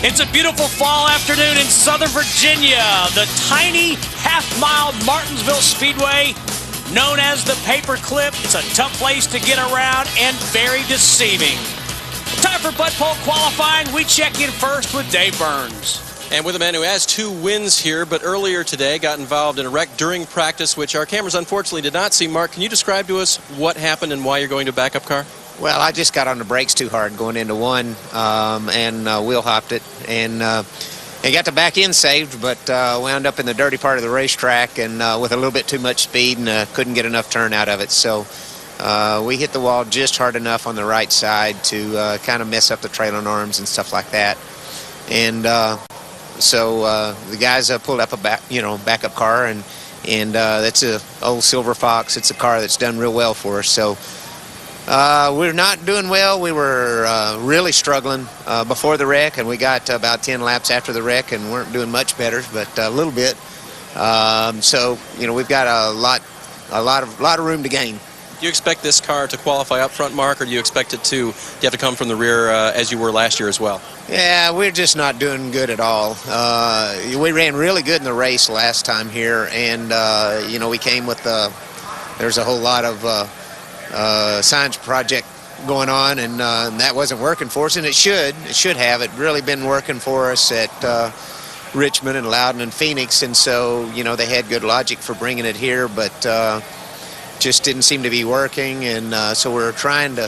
It's a beautiful fall afternoon in Southern Virginia. The tiny half-mile Martinsville Speedway, known as the Paperclip. It's a tough place to get around and very deceiving. Time for Bud Pole qualifying. We check in first with Dave Burns. And with a man who has 2 wins here, but earlier today got involved in a wreck during practice, which our cameras unfortunately did not see. Mark, can you describe to us what happened and why you're going to a backup car? Well, I just got on the brakes too hard going into one and wheel hopped it and got the back end saved, but wound up in the dirty part of the racetrack and with a little bit too much speed and couldn't get enough turn out of it. So we hit the wall just hard enough on the right side to kind of mess up the trailing arms and stuff like that. And so the guys pulled up a backup car, and that's a old Silver Fox. It's a car that's done real well for us. So we're not doing well. We were really struggling before the wreck, and we got about 10 laps after the wreck and weren't doing much better, but a little bit. So we've got a lot of room to gain. Do you expect this car to qualify up front, Mark, or do you expect it to have to come from the rear as you were last year as well? Yeah, we're just not doing good at all. We ran really good in the race last time here, and we came with there's a whole lot of science project going on, and that wasn't working for us, and it should have. It really been working for us at Richmond and Loudon and Phoenix, and so they had good logic for bringing it here, but just didn't seem to be working, and so we're trying to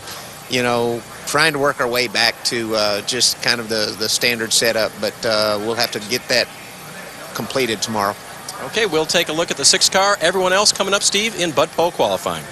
work our way back to just kind of the standard setup, but we'll have to get that completed tomorrow. Okay, we'll take a look at the 6 car. Everyone else coming up, Steve, in Bud Pole qualifying.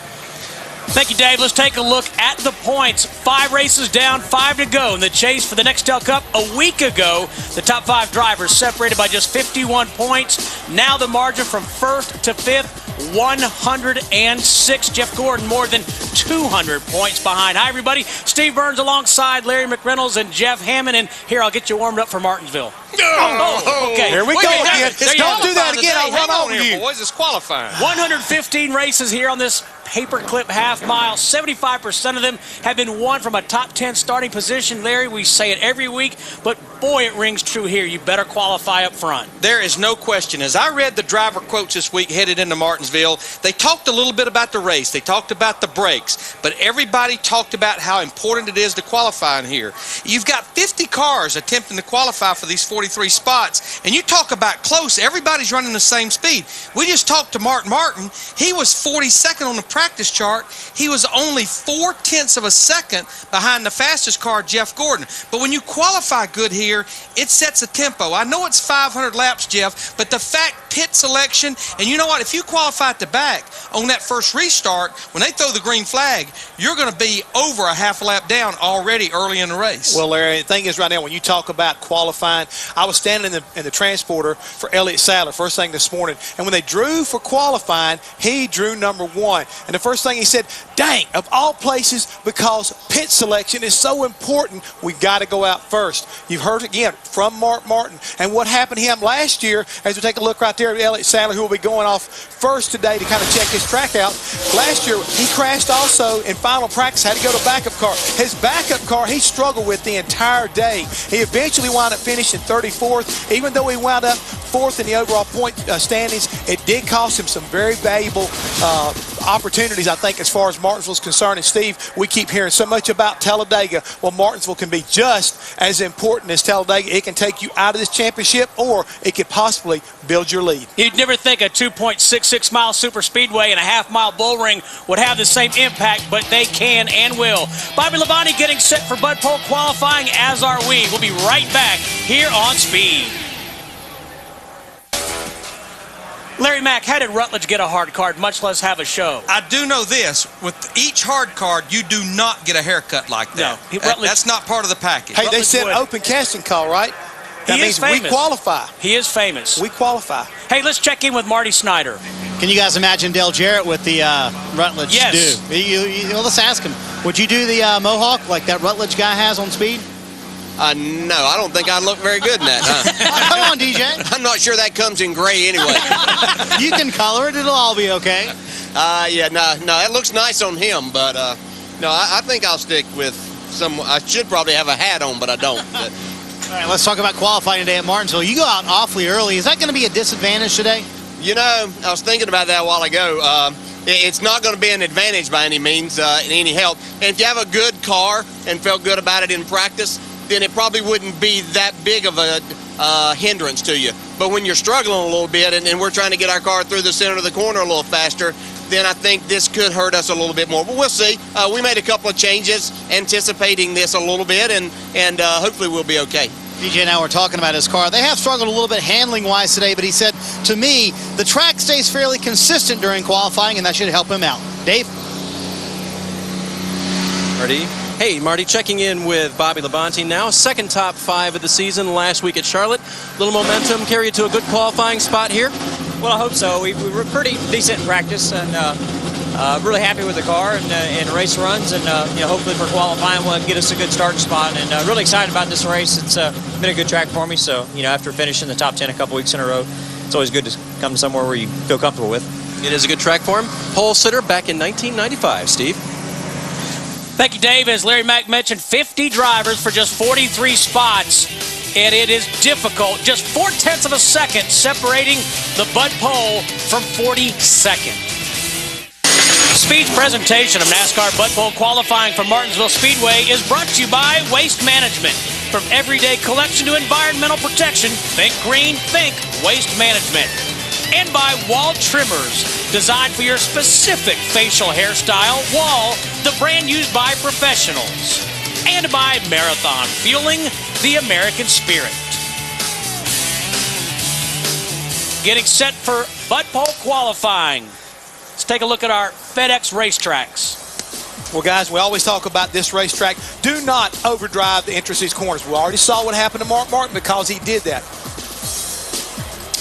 Thank you, Dave. Let's take a look at the points. 5 races down, 5 to go in the chase for the Nextel Cup. A week ago, the top 5 drivers separated by just 51 points. Now the margin from 1st to 5th, 106. Jeff Gordon more than 200 points behind. Hi, everybody. Steve Burns alongside Larry McReynolds and Jeff Hammond. And here, I'll get you warmed up for Martinsville. Oh, okay. Here we go again. Don't do that again. I'll run over you. Boys, it's qualifying. 115 races here on this Paperclip half mile. 75% of them have been won from a top 10 starting position. Larry, we say it every week, but boy, it rings true here. You better qualify up front. There is no question. As I read the driver quotes this week headed into Martinsville, they talked a little bit about the race. They talked about the brakes, but everybody talked about how important it is to qualify in here. You've got 50 cars attempting to qualify for these 43 spots, and you talk about close. Everybody's running the same speed. We just talked to Martin. He was 42nd on the practice chart. He was only 0.4 of a second behind the fastest car, Jeff Gordon. But when you qualify good here, it sets a tempo. I know it's 500 laps, Jeff, but the fact pit selection, and you know what? If you qualify at the back on that first restart, when they throw the green flag, you're going to be over a half a lap down already early in the race. Well, Larry, the thing is right now, when you talk about qualifying, I was standing in the transporter for Elliott Sadler first thing this morning, and when they drew for qualifying, he drew number 1. And the first thing he said, dang, of all places, because pit selection is so important, we got to go out first. You've heard again from Mark Martin and what happened to him last year. As we take a look right there at Elliott Sadler, who will be going off first today to kind of check his track out. Last year, he crashed also in final practice, had to go to backup car. His backup car, he struggled with the entire day. He eventually wound up finishing 34th. Even though he wound up 4th in the overall point standings, it did cost him some very valuable opportunities, I think, as far as Martinsville's concerned. And Steve, we keep hearing so much about Talladega. Well, Martinsville can be just as important as Talladega. It can take you out of this championship, or it could possibly build your lead. You'd never think a 2.66 mile super speedway and a half-mile bull ring would have the same impact, but they can and will. Bobby Labonte getting set for Bud Pole qualifying, as are we. We'll be right back here on Speed. Larry Mack, how did Rutledge get a hard card, much less have a show? I do know this. With each hard card, you do not get a haircut like that. No. That's not part of the package. Hey, they said open casting call, right? That means we qualify. He is famous. We qualify. Hey, let's check in with Marty Snyder. Can you guys imagine Dale Jarrett with the Rutledge yes. do? Let's ask him. Would you do the mohawk like that Rutledge guy has on Speed? No, I don't think I look very good in that. Come on, DJ. I'm not sure that comes in gray anyway. You can color it. It'll all be okay. Yeah, no, it looks nice on him, but no, I think I'll stick with some. I should probably have a hat on, but I don't. All right, let's talk about qualifying today at Martinsville. You go out awfully early. Is that going to be a disadvantage today? You know, I was thinking about that a while ago. It's not going to be an advantage by any means, any help. And if you have a good car and felt good about it in practice, then it probably wouldn't be that big of a hindrance to you. But when you're struggling a little bit and we're trying to get our car through the center of the corner a little faster, then I think this could hurt us a little bit more. But we'll see. We made a couple of changes anticipating this a little bit, and hopefully we'll be okay. DJ and I were talking about his car. They have struggled a little bit handling-wise today, but he said, to me, the track stays fairly consistent during qualifying, and that should help him out. Dave? Marty. Hey, Marty, checking in with Bobby Labonte now. Second top 5 of the season last week at Charlotte. Little momentum carry you to a good qualifying spot here? Well, I hope so. We were pretty decent in practice, and really happy with the car and race runs, and hopefully for qualifying will get us a good starting spot. And really excited about this race. It's been a good track for me. So after finishing the top 10 a couple weeks in a row, it's always good to come to somewhere where you feel comfortable with. It is a good track for him. Pole sitter back in 1995. Steve. Thank you, Dave. As Larry Mack mentioned, 50 drivers for just 43 spots. And it is difficult. Just 0.4 of a second separating the Bud pole from 42nd. Speed's presentation of NASCAR Bud Pole qualifying for Martinsville Speedway is brought to you by Waste Management. From everyday collection to environmental protection, think green, think Waste Management. And by Wall Trimmers, designed for your specific facial hairstyle. Wall, the brand used by professionals. And by Marathon, fueling the American spirit. Getting set for Bud Pole qualifying. Let's take a look at our FedEx racetracks. Well, guys, we always talk about this racetrack. Do not overdrive the entrance of these corners. We already saw what happened to Mark Martin because he did that.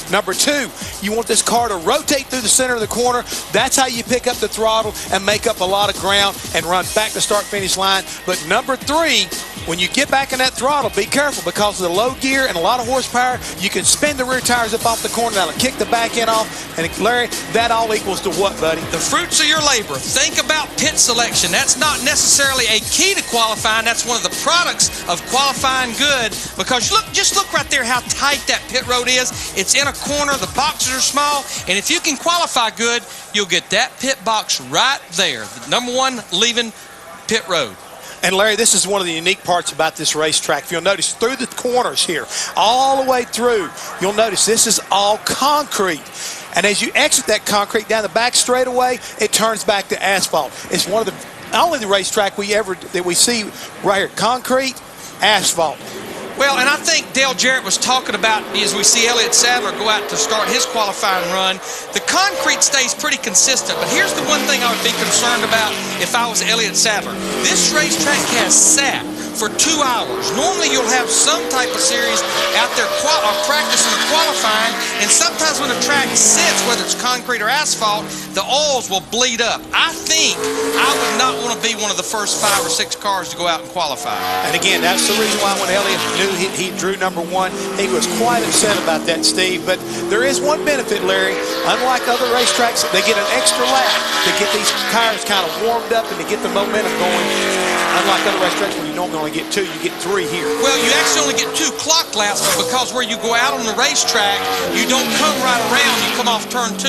Number 2, you want this car to rotate through the center of the corner. That's how you pick up the throttle and make up a lot of ground and run back to start-finish line. But number 3, when you get back in that throttle, be careful because of the low gear and a lot of horsepower. You can spin the rear tires up off the corner. That'll kick the back end off. And Larry, that all equals to what, buddy? The fruits of your labor. Think about pit selection. That's not necessarily a key to qualifying. That's one of the products of qualifying good, because just look right there how tight that pit road is. It's in a corner. The boxes are small. And if you can qualify good, you'll get that pit box right there. The number 1 leaving pit road. And Larry, this is one of the unique parts about this racetrack. If you'll notice through the corners here, all the way through, you'll notice this is all concrete. And as you exit that concrete down the back straightaway, it turns back to asphalt. It's one of the only racetrack that we see right here, concrete, asphalt. Well, and I think Dale Jarrett was talking about, as we see Elliott Sadler go out to start his qualifying run, the concrete stays pretty consistent. But here's the one thing I would be concerned about if I was Elliott Sadler. This racetrack has sat for 2 hours. Normally you'll have some type of series out there practicing or qualifying, and sometimes when the track sits, whether it's concrete or asphalt, the oils will bleed up. I think I would not want to be one of the first 5 or 6 cars to go out and qualify. And again, that's the reason why when Elliott knew he drew number 1, he was quite upset about that, Steve. But there is one benefit, Larry. Unlike other racetracks, they get an extra lap to get these tires kind of warmed up and to get the momentum going. Unlike other racetracks where you normally only get 2, you get 3 here. Well, you actually only get 2 clock laps, but because where you go out on the racetrack, you don't come right around. You come off turn 2,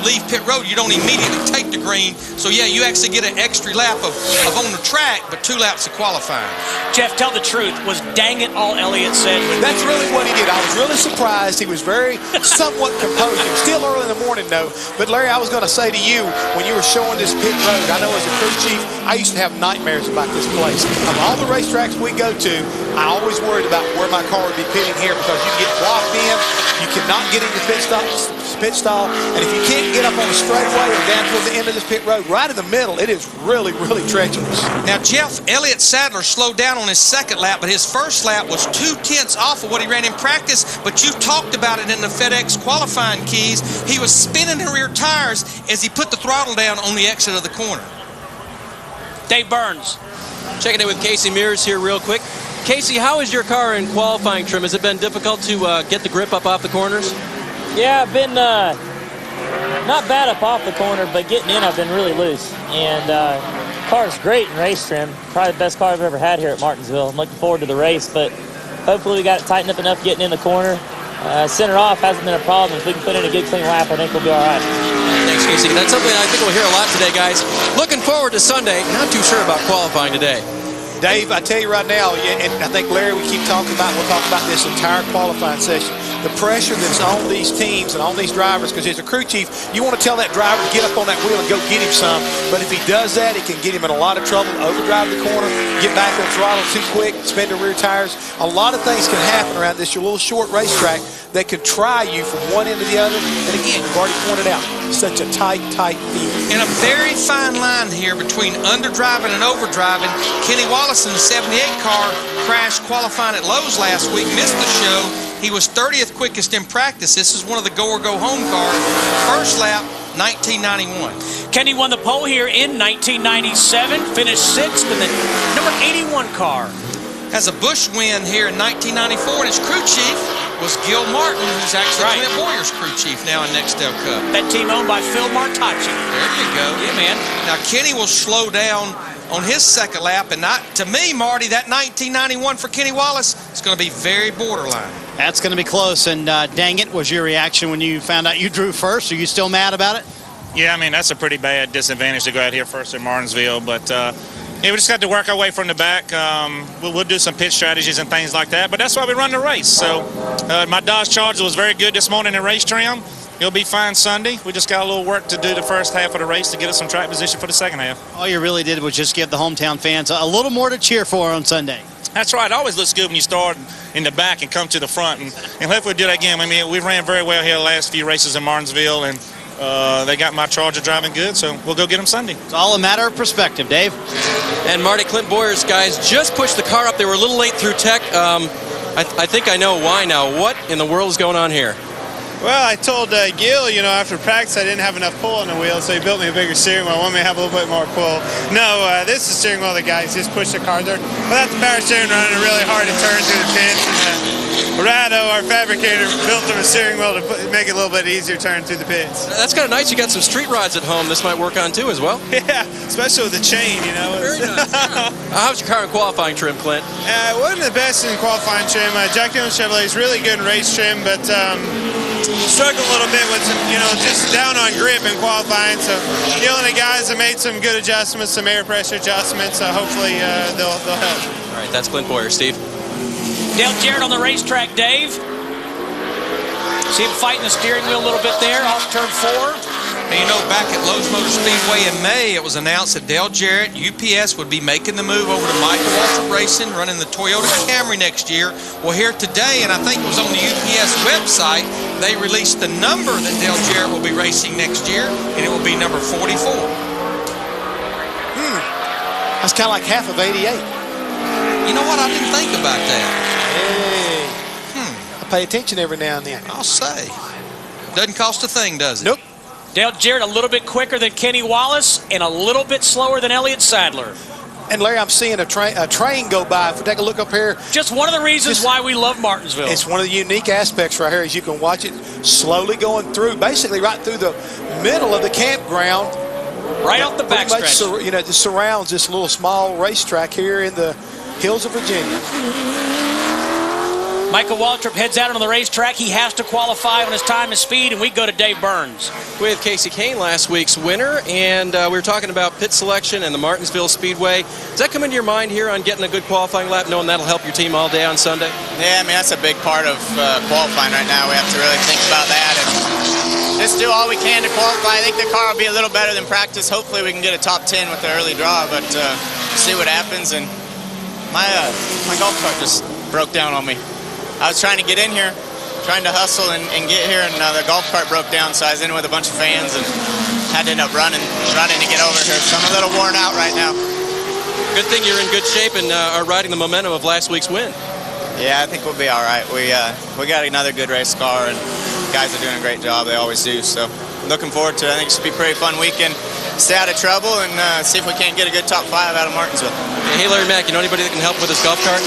leave pit road. You don't immediately take the green. So, yeah, you actually get an extra lap of on the track, but 2 laps of qualifying. Jeff, tell the truth. Was dang it all Elliott said? That's really what he did. I was really surprised. He was very somewhat composed. It was still early in the morning, though. But, Larry, I was going to say to you, when you were showing this pit road, I know as a crew chief, I used to have nightmares about this place. Of all the racetracks we go to, I always worried about where my car would be pitting here because you get blocked in, you cannot get in your pit stall, and if you can't get up on the straightaway or down toward the end of this pit road, right in the middle, it is really, really treacherous. Now, Jeff, Elliott Sadler slowed down on his second lap, but his first lap was 2/10 off of what he ran in practice, but you talked about it in the FedEx qualifying keys. He was spinning the rear tires as he put the throttle down on the exit of the corner. Dave Burns. Checking in with Casey Mears here real quick. Casey, how is your car in qualifying trim? Has it been difficult to get the grip up off the corners? Yeah, I've been not bad up off the corner, but getting in I've been really loose. And car's great in race trim. Probably the best car I've ever had here at Martinsville. I'm looking forward to the race, but hopefully we got it tightened up enough getting in the corner. Center off hasn't been a problem. If we can put in a good, clean lap, I think we'll be all right. Thanks, Casey. That's something I think we'll hear a lot today, guys. Looking forward to Sunday. Not too sure about qualifying today. Dave, I tell you right now, and I think Larry, we keep talking about, we'll talk about this entire qualifying session, the pressure that's on these teams and on these drivers, because as a crew chief, you want to tell that driver to get up on that wheel and go get him some, but if he does that, it can get him in a lot of trouble, overdrive the corner, get back on throttle too quick, spin the rear tires. A lot of things can happen around this, your little short racetrack, that could try you from one end to the other, and again, you've already pointed out, such a tight field. And a very fine line here between underdriving and overdriving. Kenny Wallace in the 78 car crashed qualifying at Lowe's last week, missed the show. He was 30th quickest in practice. This is one of the go or go home cars. First lap, 1991. Kenny won the pole here in 1997, finished 6th in the number 81 car. Has a Busch win here in 1994, and his crew chief was Gil Martin, who's actually Clint Boyer's crew chief now in Nextel Cup. That team owned by Phil Martacci. There you go. Yeah, man. Now, Kenny will slow down on his second lap, and to me, Marty, that 1991 for Kenny Wallace is going to be very borderline. That's going to be close, and dang it, was your reaction when you found out you drew first? Are you still mad about it? Yeah, I mean, that's a pretty bad disadvantage to go out here first in Martinsville, but yeah, we just got to work our way from the back. We'll do some pit strategies and things like that, but that's why we run the race. So my Dodge Charger was very good this morning in race trim. It'll be fine Sunday. We just got a little work to do the first half of the race to get us some track position for the second half. All you really did was just give the hometown fans a little more to cheer for on Sunday. That's right. It always looks good when you start in the back and come to the front, and hopefully we'll do that again. I mean, we ran very well here the last few races in Martinsville, and they got my Charger driving good, so we'll go get them Sunday. It's all a matter of perspective, Dave. And Marty, Clint Boyer's guys just pushed the car up. They were a little late through tech. I think I know why now. What in the world is going on here? Well, I told Gil, you know, after practice I didn't have enough pull on the wheel, so he built me a bigger steering wheel. I wanted me to have a little bit more pull. No, this is the steering wheel the guys just push the car there. Well, that's the power steering running really hard to turn through the pits. And Rado, our fabricator, built him a steering wheel to make it a little bit easier to turn through the pits. That's kind of nice. You got some street rods at home. This might work on too as well. Yeah, especially with the chain, you know. Very nice. How's your car in qualifying trim, Clint? It wasn't the best in qualifying trim. Jack Dillon Chevrolet is really good in race trim, but struggled a little bit with some, you know, just down on grip in qualifying. So Gil and the guys have made some good adjustments, some air pressure adjustments. So hopefully they'll help. All right, that's Clint Boyer. Steve. Dale Jarrett on the racetrack, Dave. See him fighting the steering wheel a little bit there off turn 4. And you know, back at Lowe's Motor Speedway in May, it was announced that Dale Jarrett, UPS, would be making the move over to Michael Waltrip Racing, running the Toyota Camry next year. Well, here today, and I think it was on the UPS website, they released the number that Dale Jarrett will be racing next year, and it will be number 44. That's kind of like half of 88. You know what? I didn't think about that. Hey. I pay attention every now and then. I'll say. Doesn't cost a thing, does it? Nope. Dale Jarrett a little bit quicker than Kenny Wallace and a little bit slower than Elliott Sadler. And Larry, I'm seeing a train go by. If we take a look up here. Just one of the reasons why we love Martinsville. It's one of the unique aspects right here is you can watch it slowly going through, basically right through the middle of the campground. Right off the backstretch. You know, it surrounds this little small racetrack here in the hills of Virginia. Michael Waltrip heads out on the racetrack. He has to qualify on his time and speed, and we go to Dave Burns. With Casey Kane, last week's winner, and we were talking about pit selection and the Martinsville Speedway. Does that come into your mind here on getting a good qualifying lap, knowing that'll help your team all day on Sunday? Yeah, I mean, that's a big part of qualifying right now. We have to really think about that and just do all we can to qualify. I think the car will be a little better than practice. Hopefully we can get a top 10 with the early draw, but see what happens. And my golf cart just broke down on me. I was trying to get in here, trying to hustle and get here, and the golf cart broke down, so I was in with a bunch of fans and had to end up running to get over here. So I'm a little worn out right now. Good thing you're in good shape and are riding the momentum of last week's win. Yeah, I think we'll be all right. We got another good race car, and guys are doing a great job. They always do. So looking forward to it. I think it should be a pretty fun weekend. Stay out of trouble and see if we can't get a good top 5 out of Martinsville. Hey, Larry Mack, you know anybody that can help with his golf cart?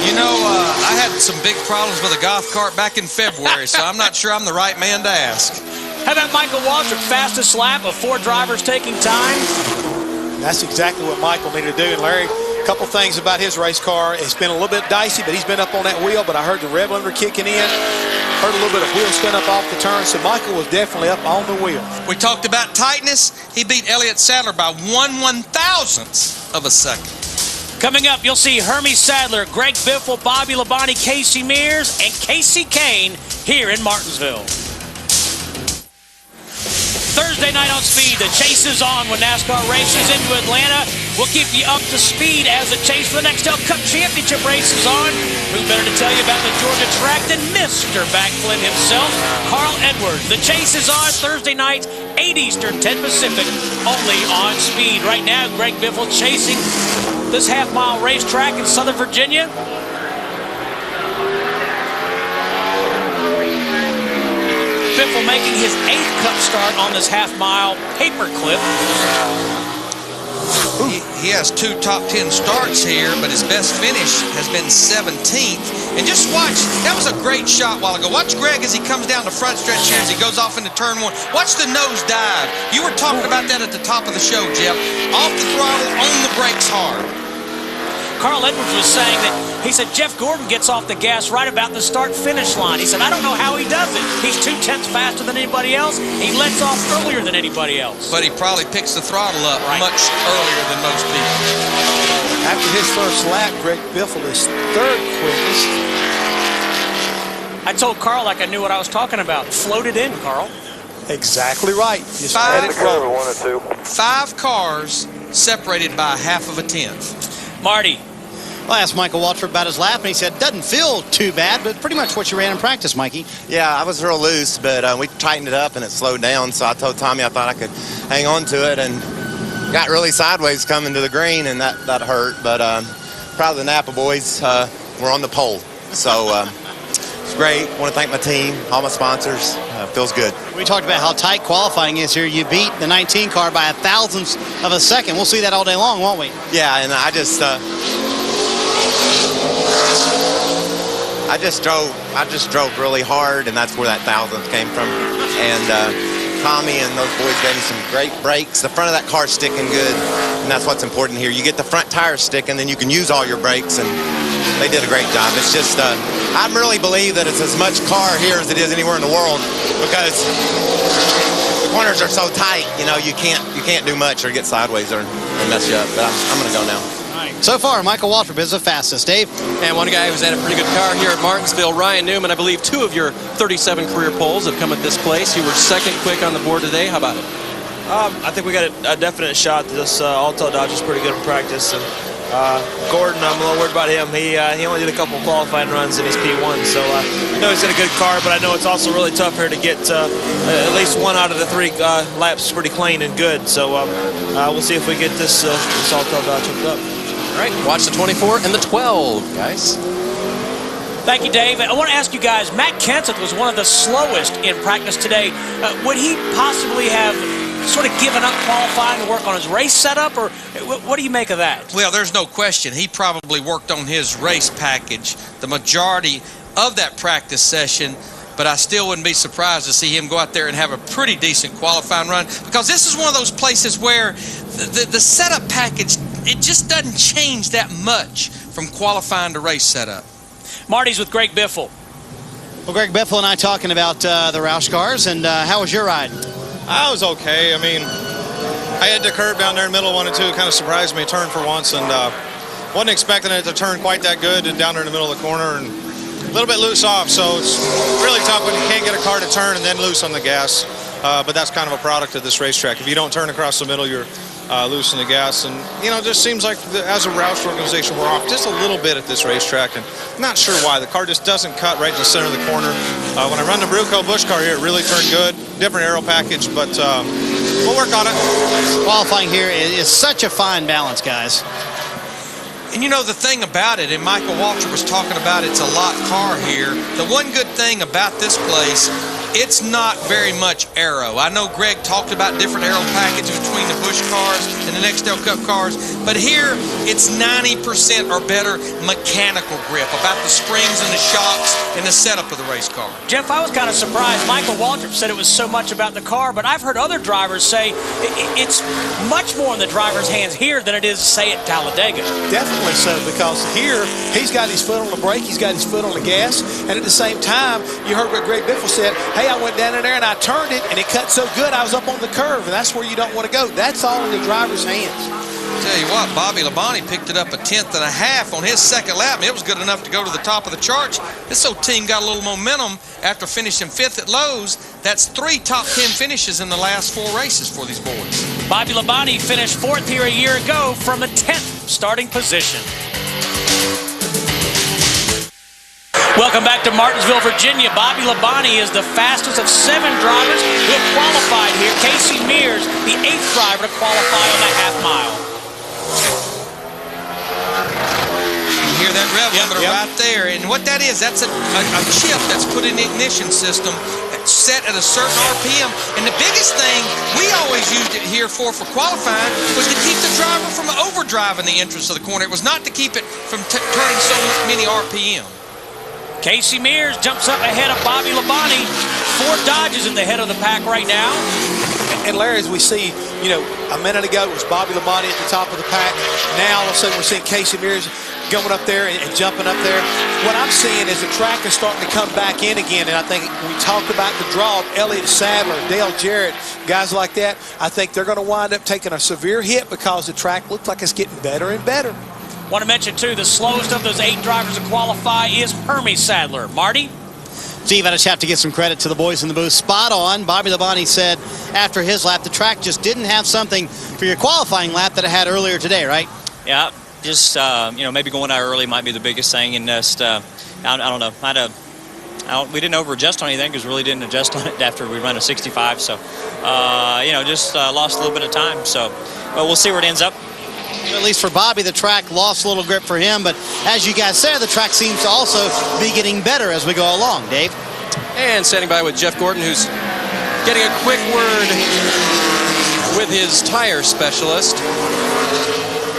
You know, I had some big problems with a golf cart back in February, so I'm not sure I'm the right man to ask. How about Michael Waltrip, fastest lap of 4 drivers taking time? That's exactly what Michael needed to do. And Larry, A couple things about his race car. It's been a little bit dicey, but he's been up on that wheel. But I heard the rev limiter kicking in. Heard a little bit of wheel spin up off the turn. So Michael was definitely up on the wheel. We talked about tightness. He beat Elliott Sadler by 1/1000th of a second. Coming up, you'll see Hermie Sadler, Greg Biffle, Bobby Labonte, Casey Mears, and Casey Kane here in Martinsville. Thursday night on Speed, the chase is on when NASCAR races into Atlanta. We'll keep you up to speed as the chase for the Nextel Cup Championship race is on. Who better to tell you about the Georgia track than Mr. Backflip himself, Carl Edwards. The chase is on Thursday night, 8 Eastern, 10 Pacific, only on Speed. Right now, Greg Biffle chasing this half-mile racetrack in Southern Virginia. Biffle making his 8th Cup start on this half-mile paperclip. He has 2 top 10 starts here, but his best finish has been 17th. And just watch, that was a great shot a while ago. Watch Greg as he comes down the front stretch here as he goes off into turn 1. Watch the nose dive. You were talking about that at the top of the show, Jeff. Off the throttle, on the brakes hard. Carl Edwards was saying that, he said, Jeff Gordon gets off the gas right about the start-finish line. He said, I don't know how he does it. He's 2/10 faster than anybody else. He lets off earlier than anybody else. But he probably picks the throttle up much earlier than most people. After his first lap, Greg Biffle is 3rd quickest. I told Carl like I knew what I was talking about. Float it in, Carl. Exactly right. Just let it roll. 5 cars separated by 1/2 Marty. Well, I asked Michael Waltrip about his lap, and he said, doesn't feel too bad, but pretty much what you ran in practice, Mikey. Yeah, I was real loose, but we tightened it up and it slowed down, so I told Tommy I thought I could hang on to it, and got really sideways coming to the green, and that hurt, but proud of the Napa boys. We're on the pole, so it's great. I want to thank my team, all my sponsors. Feels good. We talked about how tight qualifying is here. You beat the 19 car by 1/1000th of a second. We'll see that all day long, won't we? Yeah, and I just drove really hard, and that's where that 1/1000th came from. And Tommy and those boys gave me some great brakes. The front of that car's sticking good, and that's what's important here. You get the front tires sticking, then you can use all your brakes, and they did a great job. It's just, I really believe that it's as much car here as it is anywhere in the world, because the corners are so tight. You know, you can't do much or get sideways or mess you up. But I'm going to go now. So far, Michael Waltrip is the fastest. Dave? And one guy who's had a pretty good car here at Martinsville, Ryan Newman. I believe 2 of your 37 career poles have come at this place. You were 2nd quick on the board today. How about it? I think we got a definite shot. This Alto Dodge is pretty good in practice. And Gordon, I'm a little worried about him. He only did a couple of qualifying runs in his P1, so I know he's got a good car, but I know it's also really tough here to get at least 1 out of the 3 laps pretty clean and good. So we'll see if we get this Alto Dodge hooked up. All right, watch the 24 and the 12, guys. Thank you, Dave. I want to ask you guys, Matt Kenseth was one of the slowest in practice today. Would he possibly have sort of given up qualifying to work on his race setup, or what do you make of that? Well, there's no question. He probably worked on his race package the majority of that practice session, but I still wouldn't be surprised to see him go out there and have a pretty decent qualifying run, because this is one of those places where the setup package, it just doesn't change that much from qualifying to race setup. Marty's with Greg Biffle. Well, Greg Biffle and I talking about the Roush cars, and how was your ride? I was okay. I mean, I had the curve down there in the middle of 1 and 2. It kind of surprised me, turned for once, and wasn't expecting it to turn quite that good, and down there in the middle of the corner, and a little bit loose off, so it's really tough when you can't get a car to turn and then loose on the gas. But that's kind of a product of this racetrack. If you don't turn across the middle, you're loose in the gas. And, you know, it just seems like as a Roush organization, we're off just a little bit at this racetrack. And I'm not sure why. The car just doesn't cut right in the center of the corner. When I run the Bruco Busch car here, it really turned good. Different aero package, but we'll work on it. Qualifying here is such a fine balance, guys. And you know the thing about it, and Michael Waltrip was talking about, it's a lot car here. The one good thing about this place, it's not very much aero. I know Greg talked about different aero packages between the Busch cars and the Nextel Cup cars, but here it's 90% or better mechanical grip, about the springs and the shocks. in the setup of the race car. Jeff, I was kind of surprised. Michael Waltrip said it was so much about the car, but I've heard other drivers say it's much more in the driver's hands here than it is, say, at Talladega. Definitely so, because here he's got his foot on the brake, he's got his foot on the gas, and at the same time, you heard what Greg Biffle said, hey, I went down in there and I turned it, and it cut so good I was up on the curve, and that's where you don't want to go. That's all in the driver's hands. Tell you what, Bobby Labonte picked it up 1/10.5 on his second lap, and it was good enough to go to the top of the charts. This old team got a little momentum after finishing 5th at Lowe's. That's 3 top 10 finishes in the last 4 races for these boys. Bobby Labonte finished 4th here a year ago from a 10th starting position. Welcome back to Martinsville, Virginia. Bobby Labonte is the fastest of 7 drivers who have qualified here. Casey Mears, the 8th driver to qualify on the half mile. You hear that rev limiter right there, and what that is, that's a chip that's put in the ignition system that's set at a certain RPM. And the biggest thing we always used it here for qualifying was to keep the driver from overdriving the entrance of the corner. It was not to keep it from turning so many RPM. Casey Mears jumps up ahead of Bobby Labonte. 4 Dodges in the head of the pack right now. And Larry, as we see, you know, a minute ago it was Bobby Labonte at the top of the pack. Now all of a sudden we're seeing Casey Mears going up there and jumping up there. What I'm seeing is the track is starting to come back in again, and I think we talked about the draw of Elliott Sadler, Dale Jarrett, guys like that. I think they're going to wind up taking a severe hit because the track looks like it's getting better and better. Want to mention, too, the slowest of those 8 drivers to qualify is Hermie Sadler. Marty? Steve, I just have to give some credit to the boys in the booth. Spot on. Bobby Labonte said after his lap, the track just didn't have something for your qualifying lap that it had earlier today, right? Yeah, just, you know, maybe going out early might be the biggest thing. And just, I don't know. We didn't over-adjust on anything because we really didn't adjust on it after we run a 65. So, you know, just lost a little bit of time. So, but we'll see where it ends up. At least for Bobby, the track lost a little grip for him, but as you guys said, the track seems to also be getting better as we go along. Dave? And standing by with Jeff Gordon, who's getting a quick word with his tire specialist.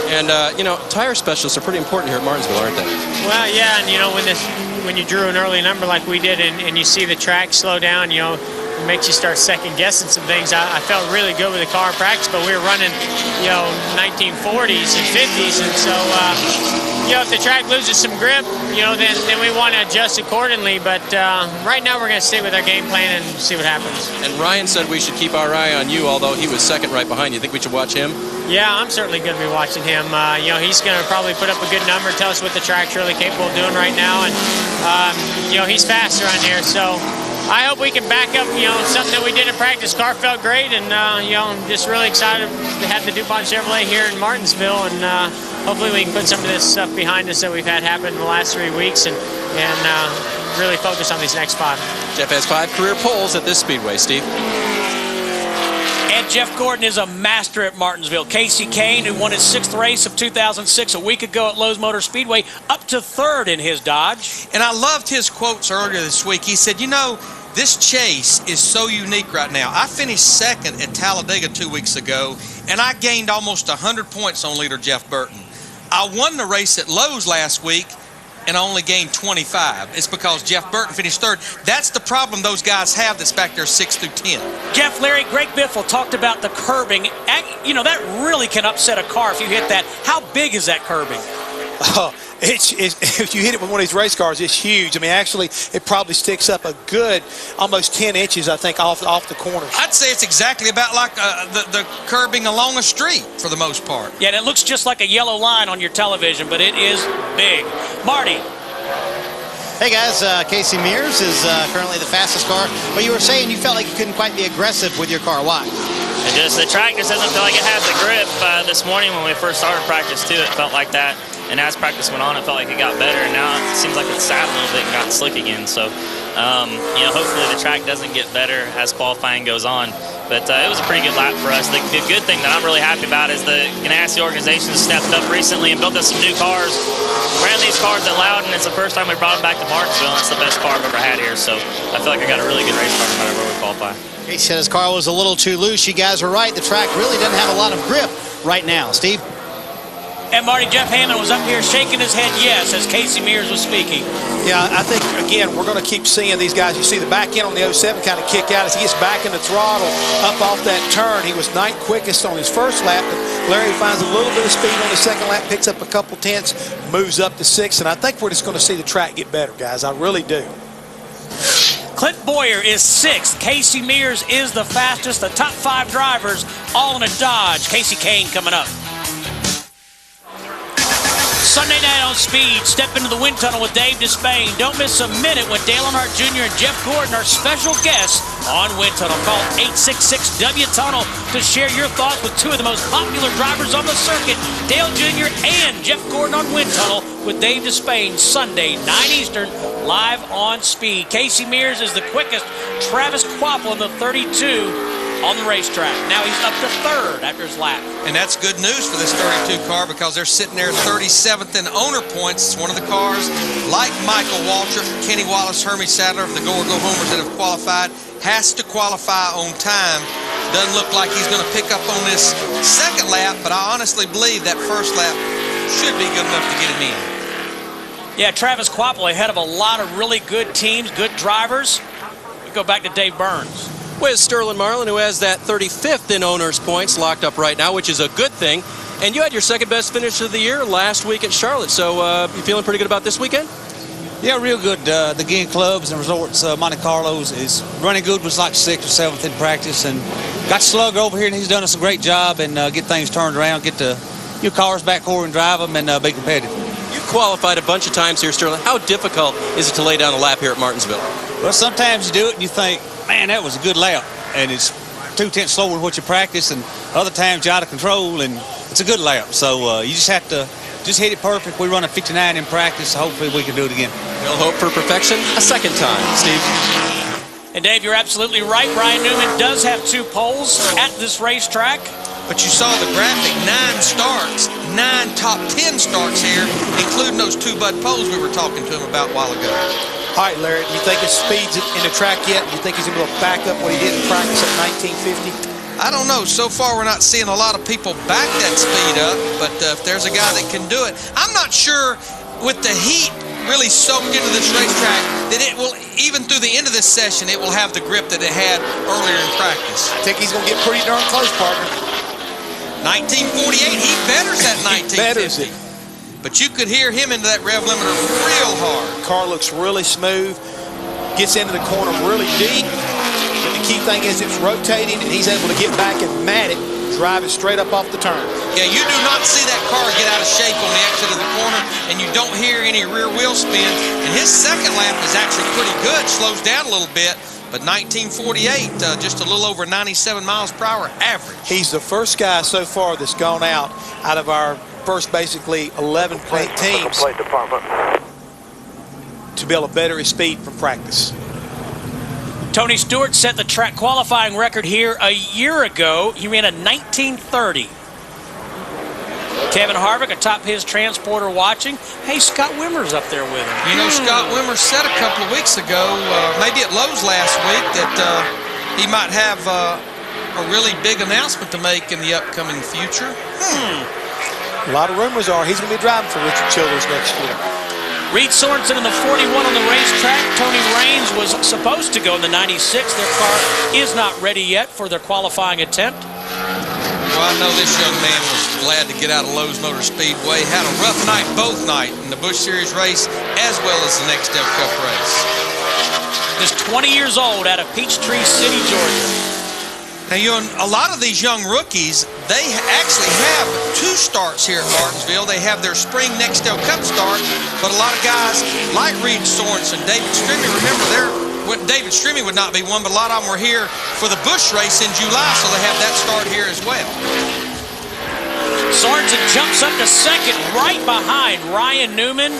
And, you know, tire specialists are pretty important here at Martinsville, aren't they? Well, yeah, and, you know, when you drew an early number like we did and you see the track slow down, you know, it makes you start second-guessing some things. I felt really good with the car in practice, but we were running, you know, 1940s and 50s, and so, you know, if the track loses some grip, you know, then we want to adjust accordingly. But right now we're going to stay with our game plan and see what happens. And Ryan said we should keep our eye on you, although he was second right behind you. Think we should watch him? Yeah, I'm certainly going to be watching him. You know, he's going to probably put up a good number, tell us what the track's really capable of doing right now, and, you know, he's fast around here, so I hope we can back up, you know, something that we did in practice. Car felt great, and, you know, I'm just really excited to have the DuPont Chevrolet here in Martinsville, and hopefully we can put some of this stuff behind us that we've had happen in the last 3 weeks and really focus on these next 5. Jeff has 5 career poles at this speedway, Steve. And Jeff Gordon is a master at Martinsville. Casey Kane, who won his 6th race of 2006 a week ago at Lowe's Motor Speedway, up to 3rd in his Dodge. And I loved his quotes earlier this week. He said, you know, this chase is so unique right now. I finished 2nd at Talladega 2 weeks ago, and I gained almost 100 points on leader Jeff Burton. I won the race at Lowe's last week, and I only gained 25. It's because Jeff Burton finished 3rd. That's the problem those guys have that's back there 6 through 10. Jeff, Larry, Greg Biffle talked about the curbing. You know, that really can upset a car if you hit that. How big is that curbing? If you hit it with one of these race cars, it's huge. I mean, actually, it probably sticks up a good almost 10 inches, I think, off the corners. I'd say it's exactly about like the curbing along a street for the most part. Yeah, and it looks just like a yellow line on your television, but it is big. Marty. Hey guys, Casey Mears is currently the fastest car, but you were saying you felt like you couldn't quite be aggressive with your car. Why? The track just doesn't feel like it has the grip. This morning when we first started practice too, it felt like that. And as practice went on, it felt like it got better, and now it seems like it's sat a little bit and got slick again. So, you know, hopefully the track doesn't get better as qualifying goes on. But it was a pretty good lap for us. The good thing that I'm really happy about is the Ganassi organization has stepped up recently and built us some new cars. Ran these cars at Loudon. It's the first time we brought them back to Martinsville, and it's the best car I've ever had here. So I feel like I got a really good race car no matter where we qualify. He said his car was a little too loose. You guys were right. The track really doesn't have a lot of grip right now. Steve? And Marty, Jeff Hammond was up here shaking his head yes as Casey Mears was speaking. Yeah, I think, again, we're going to keep seeing these guys. You see the back end on the 07 kind of kick out as he gets back in the throttle up off that turn. He was 9th quickest on his first lap, but Larry finds a little bit of speed on the second lap, picks up a couple tenths, moves up to 6th, and I think we're just going to see the track get better, guys. I really do. Clint Boyer is 6th. Casey Mears is the fastest. The top 5 drivers all in a Dodge. Casey Kane coming up. Sunday night on Speed, step into the wind tunnel with Dave Despain. Don't miss a minute when Dale Earnhardt Jr. and Jeff Gordon are special guests on Wind Tunnel. Call 866-W-TUNNEL to share your thoughts with 2 of the most popular drivers on the circuit, Dale Jr. and Jeff Gordon on Wind Tunnel with Dave Despain, Sunday, 9 Eastern, live on Speed. Casey Mears is the quickest. Travis Kvapil in the 32 on the racetrack. Now he's up to 3rd after his lap. And that's good news for this 32 car because they're sitting there 37th in owner points. It's one of the cars, like Michael Waltrip, Kenny Wallace, Hermie Sadler, of the Go-Go Homers that have qualified, has to qualify on time. Doesn't look like he's going to pick up on this second lap, but I honestly believe that first lap should be good enough to get him in. Yeah, Travis Kvapil ahead of a lot of really good teams, good drivers. We go back to Dave Burns. With Sterling Marlin, who has that 35th in owners points locked up right now, which is a good thing. And you had your second best finish of the year last week at Charlotte. So you feeling pretty good about this weekend? Yeah, real good. The Ginn Clubs and Resorts Monte Carlos is running good. Was like 6th or 7th in practice, and got Slugger over here, and he's done us a great job and get things turned around, get the new cars back forward and drive them and be competitive. You qualified a bunch of times here, Sterling. How difficult is it to lay down a lap here at Martinsville? Well, sometimes you do it and you think, man, that was a good lap, and it's 2 tenths slower than what you practice, and other times you're out of control and it's a good lap. So you just have to just hit it perfect. We run a 59 in practice, so hopefully we can do it again. We'll hope for perfection a second time. Steve? And Dave, you're absolutely right. Brian Newman does have 2 poles at this racetrack. But you saw the graphic, 9 starts, 9 top 10 starts here, including those 2 Bud poles we were talking to him about a while ago. All right, Larry, do you think his speed's in the track yet? Do you think he's going to back up what he did in practice at 1950? I don't know. So far, we're not seeing a lot of people back that speed up, but if there's a guy that can do it, I'm not sure with the heat really soaked into this racetrack that it will, even through the end of this session, it will have the grip that it had earlier in practice. I think he's going to get pretty darn close, partner. 1948, he betters that 1950. Betters it. But you could hear him into that rev limiter real hard. Car looks really smooth, gets into the corner really deep. And the key thing is it's rotating, and he's able to get back and mat it, drive it straight up off the turn. Yeah, you do not see that car get out of shape on the exit of the corner, and you don't hear any rear wheel spin. And his second lap is actually pretty good, slows down a little bit. But 1948, just a little over 97 miles per hour average. He's the first guy so far that's gone out of our first basically 11 teams to be able to better his speed from practice. Tony Stewart set the track qualifying record here a year ago. He ran a 1930. Kevin Harvick atop his transporter watching. Hey, Scott Wimmer's up there with him. You know, Scott Wimmer said a couple of weeks ago, maybe at Lowe's last week, that he might have a really big announcement to make in the upcoming future. A lot of rumors are he's going to be driving for Richard Childers next year. Reed Sorensen in the 41 on the racetrack. Tony Raines was supposed to go in the 96. Their car is not ready yet for their qualifying attempt. Well, I know this young man was glad to get out of Lowe's Motor Speedway. Had a rough night both night in the Busch Series race as well as the next Step Cup race. Just 20 years old out of Peachtree City, Georgia. Now, a lot of these young rookies, they actually have 2 starts here at Martinsville. They have their spring Nextel Cup start, but a lot of guys like Reed Sorensen, David Strimmy, remember, David Strimmy would not be one, but a lot of them were here for the Busch race in July, so they have that start here as well. Sorensen jumps up to second right behind Ryan Newman.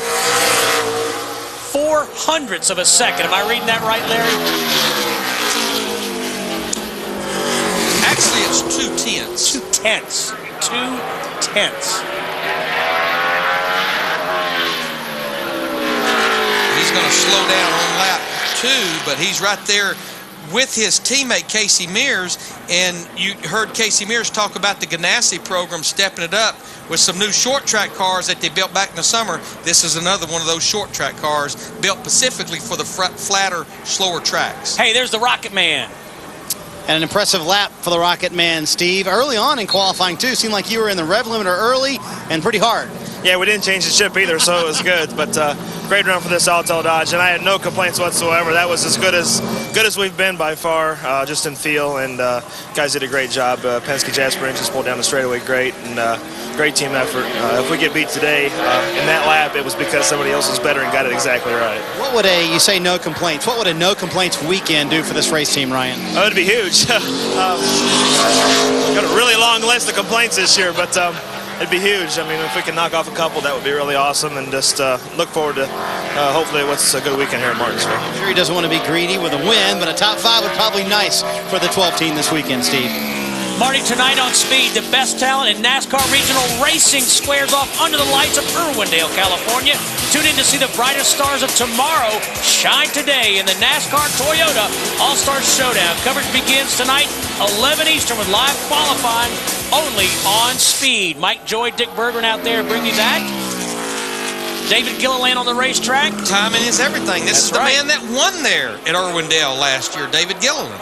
0.04 of a second. Am I reading that right, Larry? Actually, it's 0.2. 0.2. He's going to slow down on lap 2, but he's right there with his teammate Casey Mears, and you heard Casey Mears talk about the Ganassi program stepping it up. with some new short track cars that they built back in the summer. This is another one of those short track cars built specifically for the flatter, slower tracks. Hey, there's the Rocket Man. And an impressive lap for the Rocket Man, Steve. Early on in qualifying, too, seemed like you were in the rev limiter early and pretty hard. Yeah, we didn't change the chip either, so it was good. But great run for this Alto Dodge, and I had no complaints whatsoever. That was as good as we've been by far, just in feel. And guys did a great job. Penske Jasper engines pulled down the straightaway great, and great team effort. If we get beat today in that lap, it was because somebody else was better and got it exactly right. What would you say no complaints? What would a no complaints weekend do for this race team, Ryan? Oh, it'd be huge. Got a really long list of complaints this year, but it'd be huge. I mean, if we can knock off a couple, that would be really awesome, and just look forward to hopefully what's a good weekend here in Martinsville. I'm sure he doesn't want to be greedy with a win, but a top 5 would probably be nice for the 12 team this weekend, Steve. Marty, tonight on Speed, the best talent in NASCAR regional racing squares off under the lights of Irwindale, California. Tune in to see the brightest stars of tomorrow shine today in the NASCAR Toyota All-Star Showdown. Coverage begins tonight, 11 Eastern, with live qualifying only on Speed. Mike Joy, Dick Bergman out there bring you that. David Gilliland on the racetrack. Timing is everything. This is the man that won there at Irwindale last year, David Gilliland.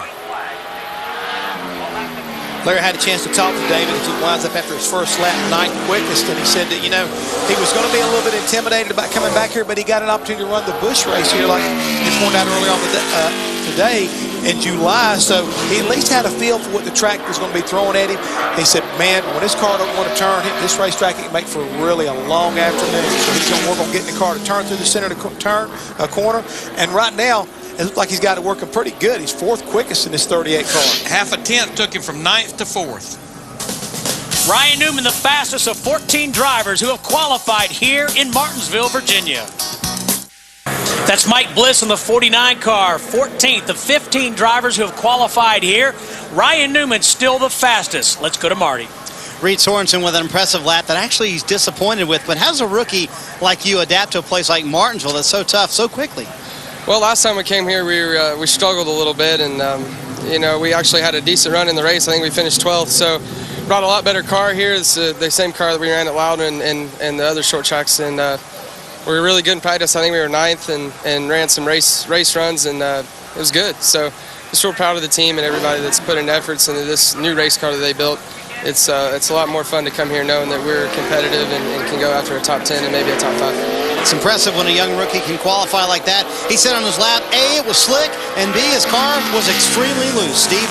Larry had a chance to talk to David as he winds up after his first lap, 9th quickest, and he said that, you know, he was going to be a little bit intimidated about coming back here, but he got an opportunity to run the Busch race here, like he pointed out earlier on today in July, so he at least had a feel for what the track was going to be throwing at him. He said, man, when this car don't want to turn, this racetrack can make for really a long afternoon, so he's going to work on getting the car to turn through the center of the corner, and right now, it looks like he's got it working pretty good. He's 4th quickest in this 38 car. Half a tenth took him from 9th to 4th. Ryan Newman, the fastest of 14 drivers who have qualified here in Martinsville, Virginia. That's Mike Bliss in the 49 car, 14th of 15 drivers who have qualified here. Ryan Newman still the fastest. Let's go to Marty. Reed Sorensen with an impressive lap that actually he's disappointed with, but how does a rookie like you adapt to a place like Martinsville that's so tough so quickly? Well, last time we came here, we struggled a little bit, and you know, we actually had a decent run in the race. I think we finished 12th, so brought a lot better car here. It's the same car that we ran at Loudon and the other short tracks, and we were really good in practice. I think we were 9th and ran some race runs, and it was good. So just real proud of the team and everybody that's put in efforts into this new race car that they built. It's a lot more fun to come here knowing that we're competitive and can go after a top 10 and maybe a top 5. It's impressive when a young rookie can qualify like that. He said on his lap, A, it was slick, and B, his car was extremely loose. Steve?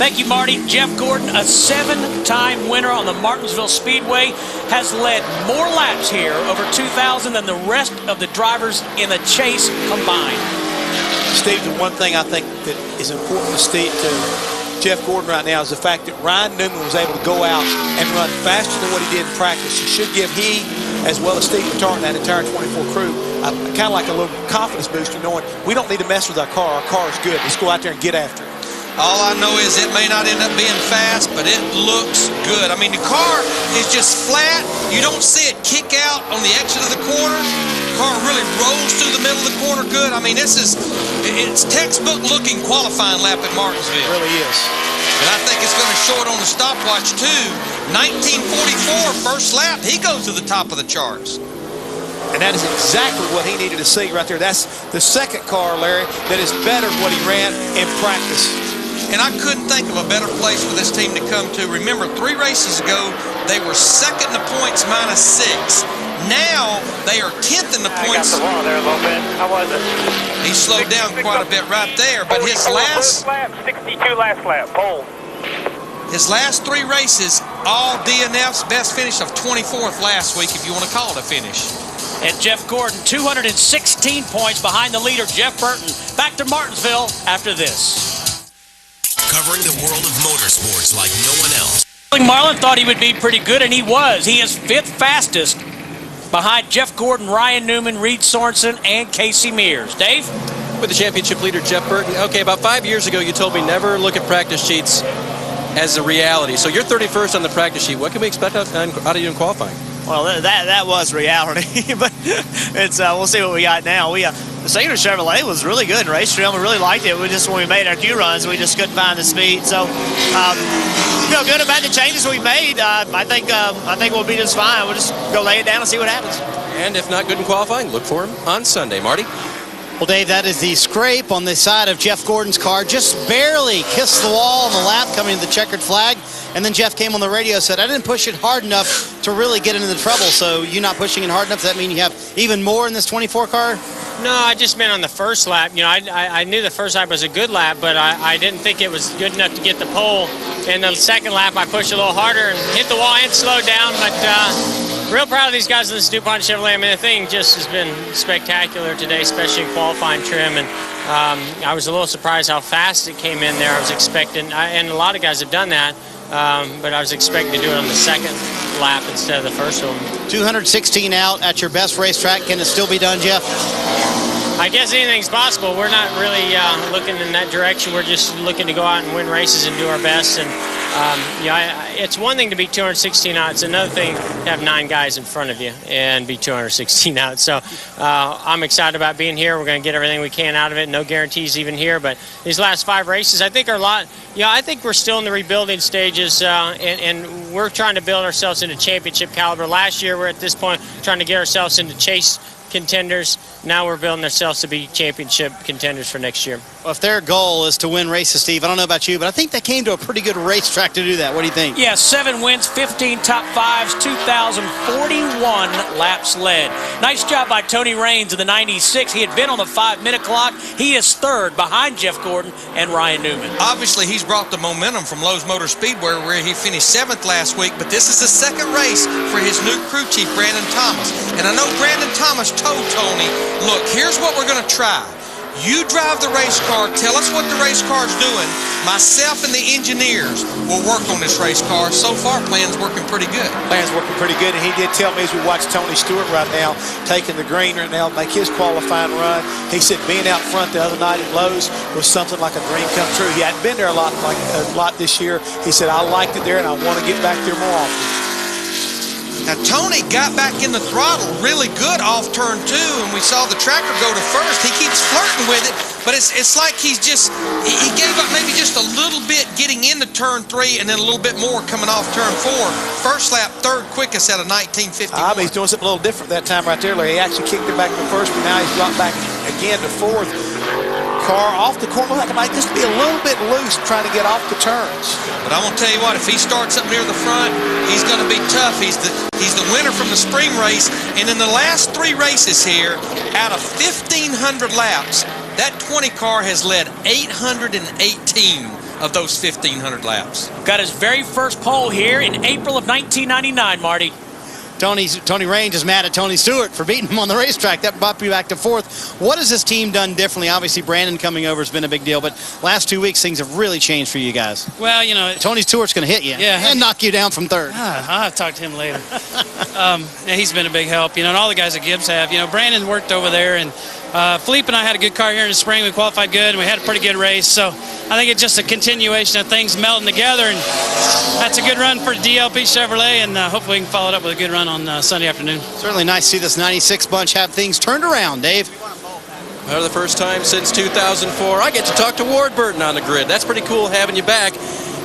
Thank you, Marty. Jeff Gordon, a 7-time winner on the Martinsville Speedway, has led more laps here, over 2,000, than the rest of the drivers in the chase combined. Steve, the one thing I think that is important to Jeff Gordon right now is the fact that Ryan Newman was able to go out and run faster than what he did in practice. It should give he, as well as Steve Tartan, that entire 24 crew, kind of like a little confidence booster, knowing we don't need to mess with our car is good. Let's go out there and get after it. All I know is it may not end up being fast, but it looks good. I mean, the car is just flat. You don't see it kick out on the exit of the corner. The car really rolls through the middle of the corner good. I mean, it's textbook looking qualifying lap at Martinsville. It really is. And I think it's going to show it on the stopwatch, too. 1944, first lap, he goes to the top of the charts. And that is exactly what he needed to see right there. That's the second car, Larry, that is better than what he ran in practice. And I couldn't think of a better place for this team to come to. Remember, 3 races ago, they were second in the points, -6. Now, they are 10th in the points. I got the wall there a little bit. How was it? He slowed down quite a bit right there, but his last lap, 62 last lap, pole. His last 3 races, all DNF's best finish of 24th last week, if you want to call it a finish. And Jeff Gordon, 216 points behind the leader, Jeff Burton. Back to Martinsville after this. Covering the world of motorsports like no one else. Marlin thought he would be pretty good, and he was. He is 5th fastest behind Jeff Gordon, Ryan Newman, Reed Sorensen, and Casey Mears. Dave? With the championship leader, Jeff Burton. Okay, about 5 years ago, you told me never look at practice sheets as a reality. So you're 31st on the practice sheet. What can we expect out of you in qualifying? Well, that was reality, but it's we'll see what we got now. The singular Chevrolet was really good in race trim. We really liked it. When we made our Q runs, we just couldn't find the speed. So, feel good about the changes we made. I think we'll be just fine. We'll just go lay it down and see what happens. And if not good in qualifying, look for him on Sunday. Marty? Well, Dave, that is the scrape on the side of Jeff Gordon's car. Just barely kissed the wall on the lap coming to the checkered flag. And then Jeff came on the radio and said, I didn't push it hard enough to really get into the trouble. So you not pushing it hard enough, does that mean you have even more in this 24 car? No, I just meant on the first lap. You know, I knew the first lap was a good lap, but I didn't think it was good enough to get the pole. In the second lap, I pushed a little harder and hit the wall and slowed down. But real proud of these guys in this DuPont Chevrolet. I mean, the thing just has been spectacular today, especially in qualifying trim. And I was a little surprised how fast it came in there. I was expecting, and a lot of guys have done that, but I was expecting to do it on the second lap instead of the first one. 216 out at your best racetrack. Can it still be done, Jeff? I guess anything's possible. We're not really looking in that direction. We're just looking to go out and win races and do our best. And it's one thing to be 216 out. It's another thing to have 9 guys in front of you and be 216 out. So I'm excited about being here. We're going to get everything we can out of it. No guarantees even here. But these last 5 races, I think are a lot. I think we're still in the rebuilding stages, and we're trying to build ourselves into championship caliber. Last year, we're at this point trying to get ourselves into chase contenders. Now we're building ourselves to be championship contenders for next year. Well, if their goal is to win races, Steve, I don't know about you, but I think they came to a pretty good racetrack to do that. What do you think? Yeah, 7 wins, 15 top 5s, 2,041 laps led. Nice job by Tony Raines in the 96. He had been on the 5-minute clock. He is third behind Jeff Gordon and Ryan Newman. Obviously, he's brought the momentum from Lowe's Motor Speedway, where he finished 7th last week, but this is the second race for his new crew chief, Brandon Thomas. And I know Brandon Thomas told Tony, look, here's what we're going to try. You drive the race car, tell us what the race car's doing. Myself and the engineers will work on this race car. So far, plan's working pretty good. Plan's working pretty good, and he did tell me as we watch Tony Stewart right now, taking the green right now, make his qualifying run. He said being out front the other night at Lowe's was something like a dream come true. He hadn't been there a lot this year. He said, I liked it there, and I want to get back there more often. Now, Tony got back in the throttle really good off turn 2, and we saw the tractor go to first. He keeps flirting with it, but it's like he gave up maybe just a little bit getting into turn 3 and then a little bit more coming off turn 4. First lap, 3rd quickest out of 1951. He's doing something a little different that time right there, Larry. He actually kicked it back to first, but now he's dropped back again to 4th. Car off the corner, like it might just be a little bit loose trying to get off the turns. But I'm going to tell you what, if he starts up near the front, he's going to be tough. He's the winner from the spring race, and in the last 3 races here, out of 1,500 laps, that 20 car has led 818 of those 1,500 laps. Got his very first pole here in April of 1999, Marty. Tony Raines is mad at Tony Stewart for beating him on the racetrack. That brought you back to 4th. What has this team done differently? Obviously, Brandon coming over has been a big deal, but last 2 weeks, things have really changed for you guys. Well, you know, Tony Stewart's going to hit you and knock you down from 3rd. I'll have to talk to him later. He's been a big help, and all the guys at Gibbs have. Brandon worked over there, and Philippe and I had a good car here in the spring. We qualified good, and we had a pretty good race. So I think it's just a continuation of things melding together, and that's a good run for DLP Chevrolet, and hopefully we can follow it up with a good run on Sunday afternoon. Certainly nice to see this 96 bunch have things turned around, Dave. For the first time since 2004, I get to talk to Ward Burton on the grid. That's pretty cool having you back.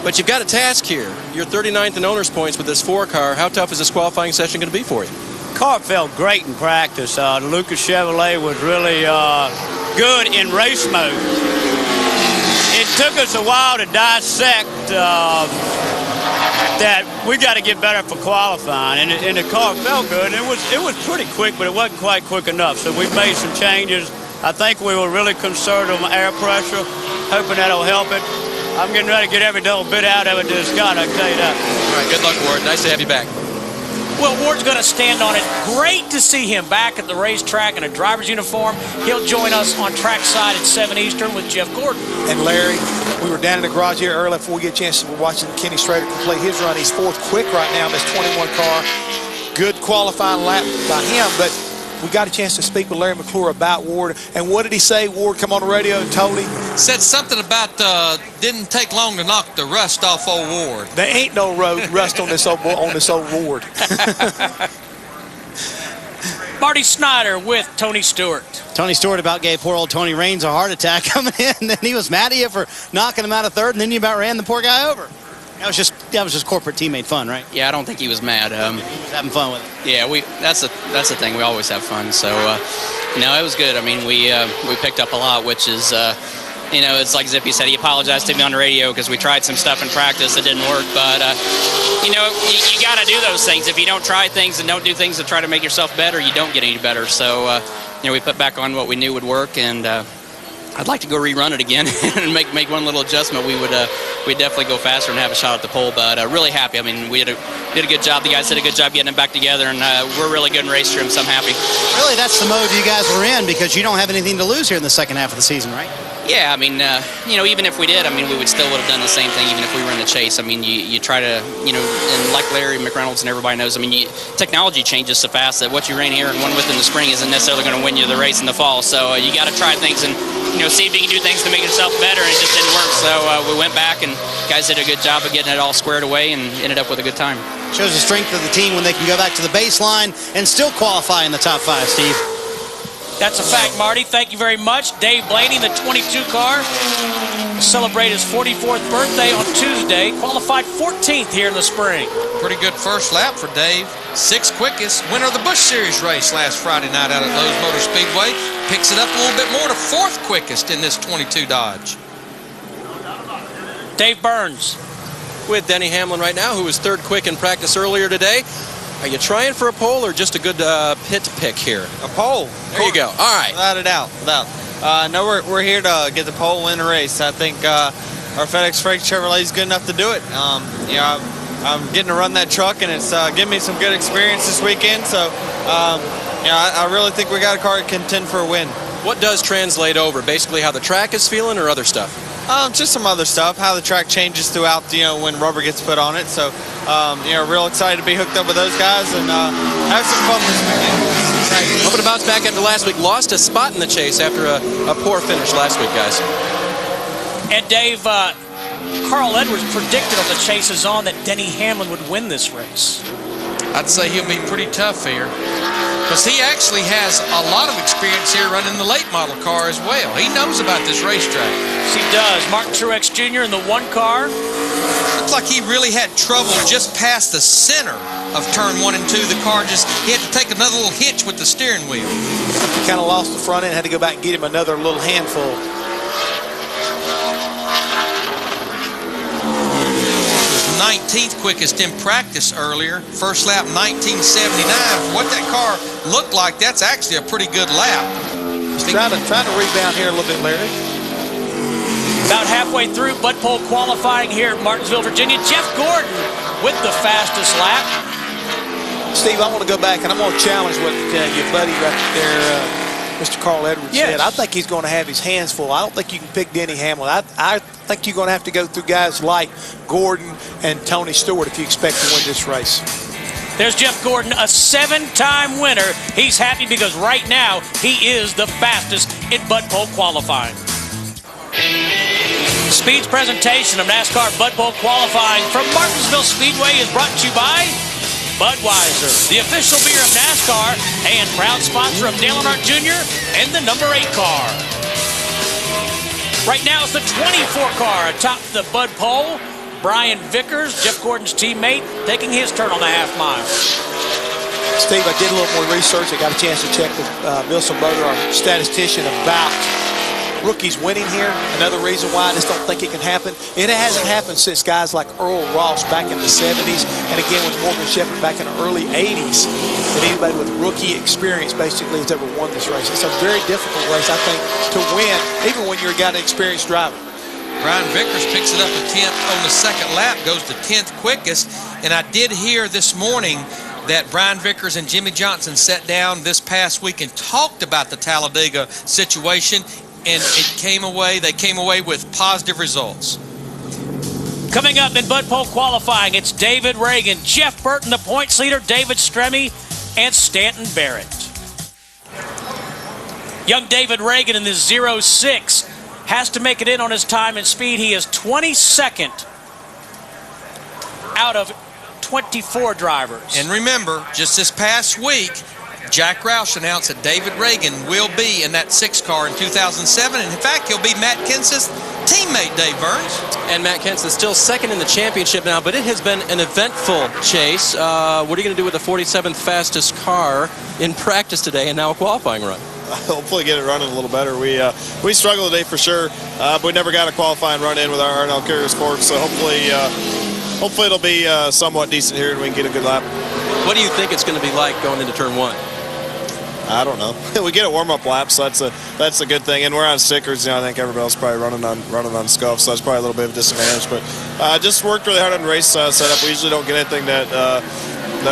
But you've got a task here. You're 39th in owner's points with this 4 car. How tough is this qualifying session going to be for you? Car felt great in practice. The Lucas Chevrolet was really good in race mode. It took us a while to dissect that we got to get better for qualifying, and the car felt good. It was pretty quick, but it wasn't quite quick enough. So we made some changes. I think we were really concerned on air pressure, hoping that'll help it. I'm getting ready to get every little bit out of it to Scott, I can tell you that. All right, good luck, Ward. Nice to have you back. Well, Ward's going to stand on it. Great to see him back at the racetrack in a driver's uniform. He'll join us on trackside at 7 Eastern with Jeff Gordon. And Larry, we were down in the garage here early before we get a chance to watch Kenny Strader complete his run. He's 4th quick right now in this 21 car. Good qualifying lap by him, but we got a chance to speak with Larry McClure about Ward. And what did he say? Ward come on the radio and told him? Said something about didn't take long to knock the rust off old Ward. There ain't no rust on this old Ward. Marty Snyder with Tony Stewart. Tony Stewart about gave poor old Tony Raines a heart attack coming in, and then he was mad at you for knocking him out of third, and then you about ran the poor guy over. That was just corporate teammate fun, right? Yeah, I don't think he was mad. He was having fun with it. Yeah, that's the thing. We always have fun. So, it was good. I mean, we picked up a lot, which is, it's like Zippy said. He apologized to me on the radio because we tried some stuff in practice that didn't work. But, you got to do those things. If you don't try things and don't do things to try to make yourself better, you don't get any better. So, we put back on what we knew would work, and I'd like to go rerun it again and make one little adjustment. We'd definitely go faster and have a shot at the pole, but really happy. I mean, we did a good job. The guys did a good job getting them back together, and we're really good in race trim, so I'm happy. Really, that's the mode you guys were in because you don't have anything to lose here in the second half of the season, right? Yeah, I mean, even if we did, I mean, we would still would have done the same thing even if we were in the chase. I mean, you try to, and like Larry McReynolds and everybody knows, I mean, technology changes so fast that what you ran here and one with in the spring isn't necessarily going to win you the race in the fall. So you got to try things and, see if you can do things to make yourself better, and it just didn't work. So we went back, and guys did a good job of getting it all squared away and ended up with a good time. Shows the strength of the team when they can go back to the baseline and still qualify in the top 5, Steve. That's a fact, Marty. Thank you very much. Dave Blaney, the 22 car, celebrated his 44th birthday on Tuesday. Qualified 14th here in the spring. Pretty good first lap for Dave. 6th quickest. Winner of the Busch Series race last Friday night out at Lowe's Motor Speedway. Picks it up a little bit more to 4th quickest in this 22 Dodge. Dave Burns. With Denny Hamlin right now, who was 3rd quick in practice earlier today. Are you trying for a pole or just a good pit to pick here? A pole. There you go. All right. Without a doubt. No, we're here to get the pole, win the race. I think our FedEx Freight Chevrolet is good enough to do it. I'm getting to run that truck, and it's giving me some good experience this weekend. So, I really think we got a car that can contend for a win. What does translate over? Basically how the track is feeling or other stuff? Just some other stuff, how the track changes throughout, when rubber gets put on it. So, real excited to be hooked up with those guys and have some fun this weekend. Hoping to bounce back after last week. Lost a spot in the chase after a poor finish last week, guys. And Dave, Carl Edwards predicted on the Chases On that Denny Hamlin would win this race. I'd say he'll be pretty tough here, because he actually has a lot of experience here running the late model car as well. He knows about this racetrack. Yes, he does. Martin Truex Jr. in the 1 car. Looks like he really had trouble just past the center of turn 1 and 2. The car he had to take another little hitch with the steering wheel. He kind of lost the front end, had to go back and get him another little handful. 19th quickest in practice earlier. First lap 1979. What that car looked like, that's actually a pretty good lap. Trying to rebound here a little bit, Larry. About halfway through Bud Pole qualifying here at Martinsville, Virginia. Jeff Gordon with the fastest lap. Steve, I want to go back and I'm going to challenge what your buddy right there, Mr. Carl Edwards said. I think he's going to have his hands full. I don't think you can pick Denny Hamlin. I think you're going to have to go through guys like Gordon and Tony Stewart if you expect to win this race. There's Jeff Gordon, a 7-time winner. He's happy because right now he is the fastest in Bud Pole qualifying. Speed's presentation of NASCAR Bud Pole qualifying from Martinsville Speedway is brought to you by Budweiser, the official beer of NASCAR and proud sponsor of Dale Earnhardt Jr. and the number 8 car. Right now it's the 24 car atop the Bud Pole. Brian Vickers, Jeff Gordon's teammate, taking his turn on the half mile. Steve, I did a little more research. I got a chance to check with Bill Soboda, our statistician, about rookies winning here. Another reason why I just don't think it can happen. It hasn't happened since guys like Earl Ross back in the 70s, and again with Morgan Shepherd back in the early 80s. And anybody with rookie experience basically has ever won this race. It's a very difficult race, I think, to win, even when you're a guy, an experienced driver. Brian Vickers picks it up a 10th on the second lap, goes to 10th quickest. And I did hear this morning that Brian Vickers and Jimmy Johnson sat down this past week and talked about the Talladega situation, and they came away with positive results. Coming up in Bud Pole qualifying, it's David Reagan, Jeff Burton, the points leader, David Stremme, and Stanton Barrett. Young David Reagan in this 06 has to make it in on his time and speed. He is 22nd out of 24 drivers. And remember, just this past week, Jack Roush announced that David Reagan will be in that 6 car in 2007, and in fact, he'll be Matt Kence's teammate, Dave Burns. And Matt Kent's is still second in the championship now, but it has been an eventful chase. What are you going to do with the 47th fastest car in practice today and now a qualifying run? Hopefully get it running a little better. We struggled today for sure, but we never got a qualifying run in with our RNL Carrier Sports, so hopefully it'll be somewhat decent here and we can get a good lap. What do you think it's going to be like going into turn 1? I don't know. We get a warm-up lap, so that's a good thing. And we're on stickers. I think everybody else is probably running on scuff, so that's probably a little bit of a disadvantage. But just worked really hard on the race setup. We usually don't get anything that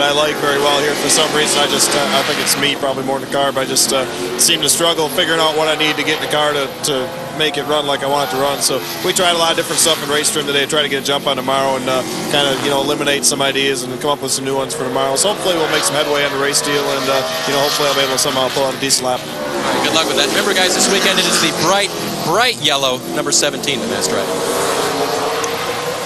I like very well here. For some reason, I think it's me probably more than the car, but I just seem to struggle figuring out what I need to get in the car to make it run like I want it to run. So we tried a lot of different stuff in race trim today, try to get a jump on tomorrow and kind of eliminate some ideas and come up with some new ones for tomorrow. So hopefully we'll make some headway on the race deal and hopefully I'll be able to somehow pull out a decent lap. All right, good luck with that. Remember, guys, this weekend it is the bright yellow number 17 that Mass Drive.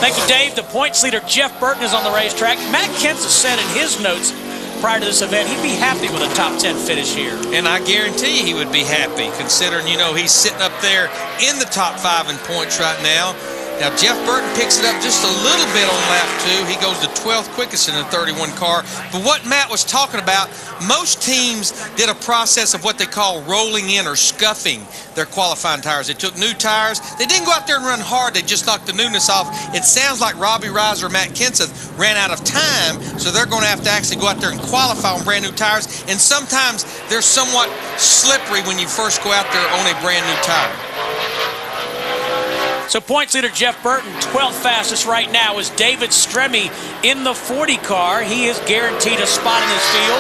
Thank you, Dave. The points leader, Jeff Burton, is on the racetrack. Matt Kentz has said in his notes prior to this event he'd be happy with a top 10 finish here. And I guarantee he would be happy, considering, he's sitting up there in the top 5 in points right now. Now, Jeff Burton picks it up just a little bit on lap 2. He goes to 12th quickest in the 31 car. But what Matt was talking about, most teams did a process of what they call rolling in or scuffing their qualifying tires. They took new tires. They didn't go out there and run hard. They just knocked the newness off. It sounds like Robbie Reiser or Matt Kenseth ran out of time, so they're going to have to actually go out there and qualify on brand new tires. And sometimes they're somewhat slippery when you first go out there on a brand new tire. So points leader Jeff Burton, 12th fastest right now is David Stremme in the 40 car. He is guaranteed a spot in this field.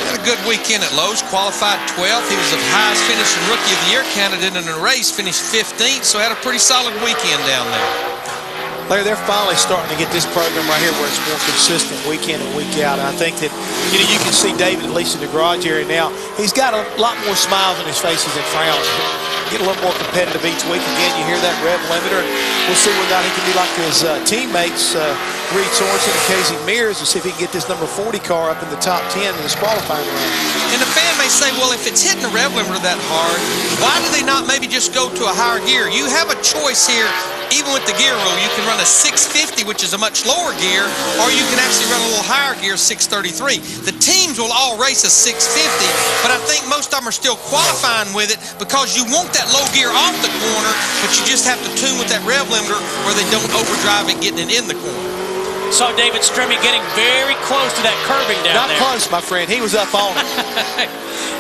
Had a good weekend at Lowe's, qualified 12th. He was the highest finishing rookie of the year candidate in the race, finished 15th, so had a pretty solid weekend down there. Larry, they're finally starting to get this program right here where it's more consistent week in and week out. And I think that, you can see David, at least in the garage area now, he's got a lot more smiles on his faces than frowns. Get a little more competitive each week. Again, you hear that rev limiter. We'll see whether or not he can be like his teammates, Reed Sorensen and Casey Mears, and see if he can get this number 40 car up in the top 10 in this qualifying run. And the fan may say, well, if it's hitting the rev limiter that hard, why do they not maybe just go to a higher gear? You have a choice here. Even with the gear rule, you can run a 650, which is a much lower gear, or you can actually run a little higher gear, 633. The teams will all race a 650, but I think most of them are still qualifying with it because you want that low gear off the corner, but you just have to tune with that rev limiter where they don't overdrive it getting it in the corner. Saw David Stremme getting very close to that curbing down there. Not close, my friend. He was up on it.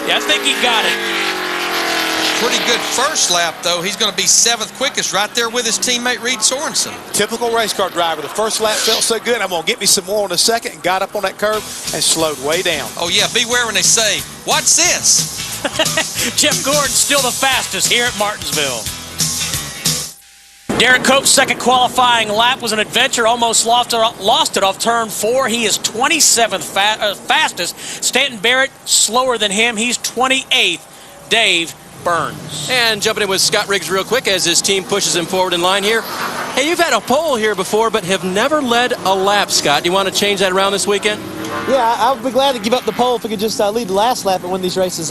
Yeah, I think he got it. Pretty good first lap, though. He's going to be 7th quickest right there with his teammate Reed Sorensen. Typical race car driver. The first lap felt so good. I'm going to get me some more on the second, and got up on that curve and slowed way down. Oh, yeah. Beware when they say, "What's this?" Jeff Gordon still the fastest here at Martinsville. Derek Cope's second qualifying lap was an adventure. Almost lost it off turn 4. He is 27th fastest. Stanton Barrett slower than him. He's 28th. Dave Burns. And jumping in with Scott Riggs real quick as his team pushes him forward in line here. Hey, you've had a pole here before, but have never led a lap, Scott. Do you want to change that around this weekend? Yeah, I would be glad to give up the pole if we could just lead the last lap and win these races.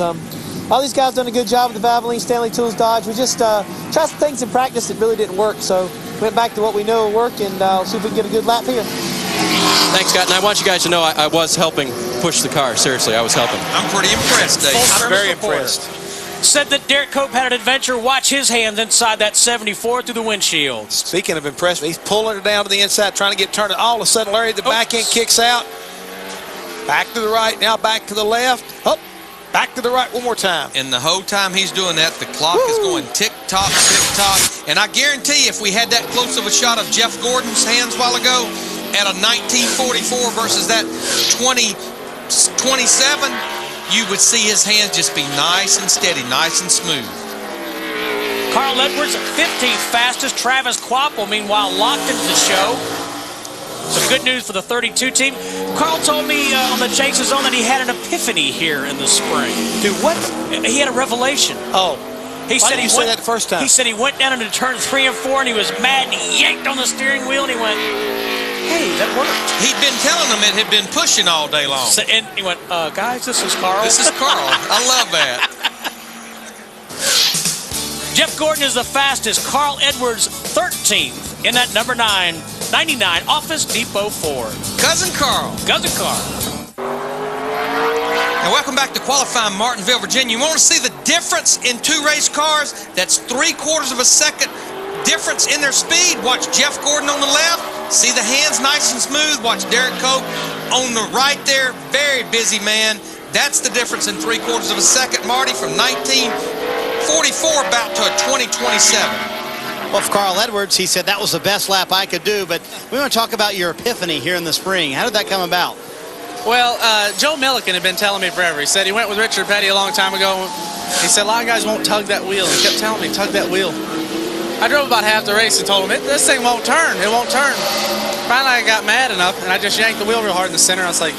All these guys done a good job with the Valvoline, Stanley Tools, Dodge. We just tried some things in practice that really didn't work, so went back to what we know will work, and see if we can get a good lap here. Thanks, Scott. And I want you guys to know I was helping push the car. Seriously, I was helping. I'm pretty impressed, Dave. I'm very impressed. Said that Derek Cope had an adventure. Watch his hands inside that 74 through the windshield. Speaking of impressed, he's pulling it down to the inside, trying to get turned. All of a sudden, Larry, the back end kicks out. Back to the right, now back to the left. Up, back to the right one more time. And the whole time he's doing that, the clock is going tick-tock, tick-tock. And I guarantee if we had that close of a shot of Jeff Gordon's hands a while ago at a 1944 versus that 2027, you would see his hands just be nice and steady, nice and smooth. Carl Edwards, 15th fastest. Travis Quapple, meanwhile, locked into the show. Some good news for the 32 team. Carl told me on the Chases Zone that he had an epiphany here in the spring. Dude, what? He had a revelation. Oh. He Why said didn't he you say that the first time? He said he went down into turn 3 and 4 and he was mad and he yanked on the steering wheel and he went, Hey, that worked. He'd been telling them it had been pushing all day long. So, and he went, guys, this is Carl. This is Carl. I love that. Jeff Gordon is the fastest. Carl Edwards, 13th in that number 99 Office Depot Ford. Cousin Carl. Cousin Carl. And welcome back to qualifying Martinsville, Virginia. You want to see the difference in two race cars? That's 3/4 of a second difference in their speed. Watch Jeff Gordon on the left. See the hands nice and smooth. Watch Derek Cope on the right there. Very busy man. That's the difference in 3/4 of a second, Marty, from 1944 about to a 2027. Well, for Carl Edwards, he said that was the best lap I could do. But we want to talk about your epiphany here in the spring. How did that come about? Well, Joe Milliken had been telling me forever. He said he went with Richard Petty a long time ago. He said a lot of guys won't tug that wheel. He kept telling me, tug that wheel. I drove about half the race and told him, this thing won't turn. It won't turn. Finally, I got mad enough, and I just yanked the wheel real hard in the center. I was like,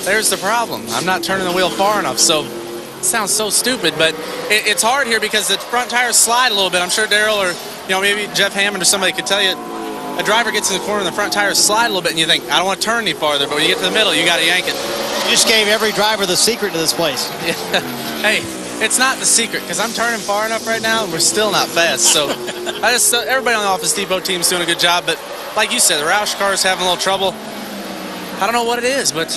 there's the problem. I'm not turning the wheel far enough. So it sounds so stupid, but it's hard here because the front tires slide a little bit. I'm sure Daryl or maybe Jeff Hammond or somebody could tell you. A driver gets in the corner and the front tires slide a little bit, and you think, I don't want to turn any farther, but when you get to the middle, you got to yank it. You just gave every driver the secret to this place. Yeah. Hey, it's not the secret, because I'm turning far enough right now, and we're still not fast. So everybody on the Office Depot team is doing a good job, but like you said, the Roush car is having a little trouble. I don't know what it is, but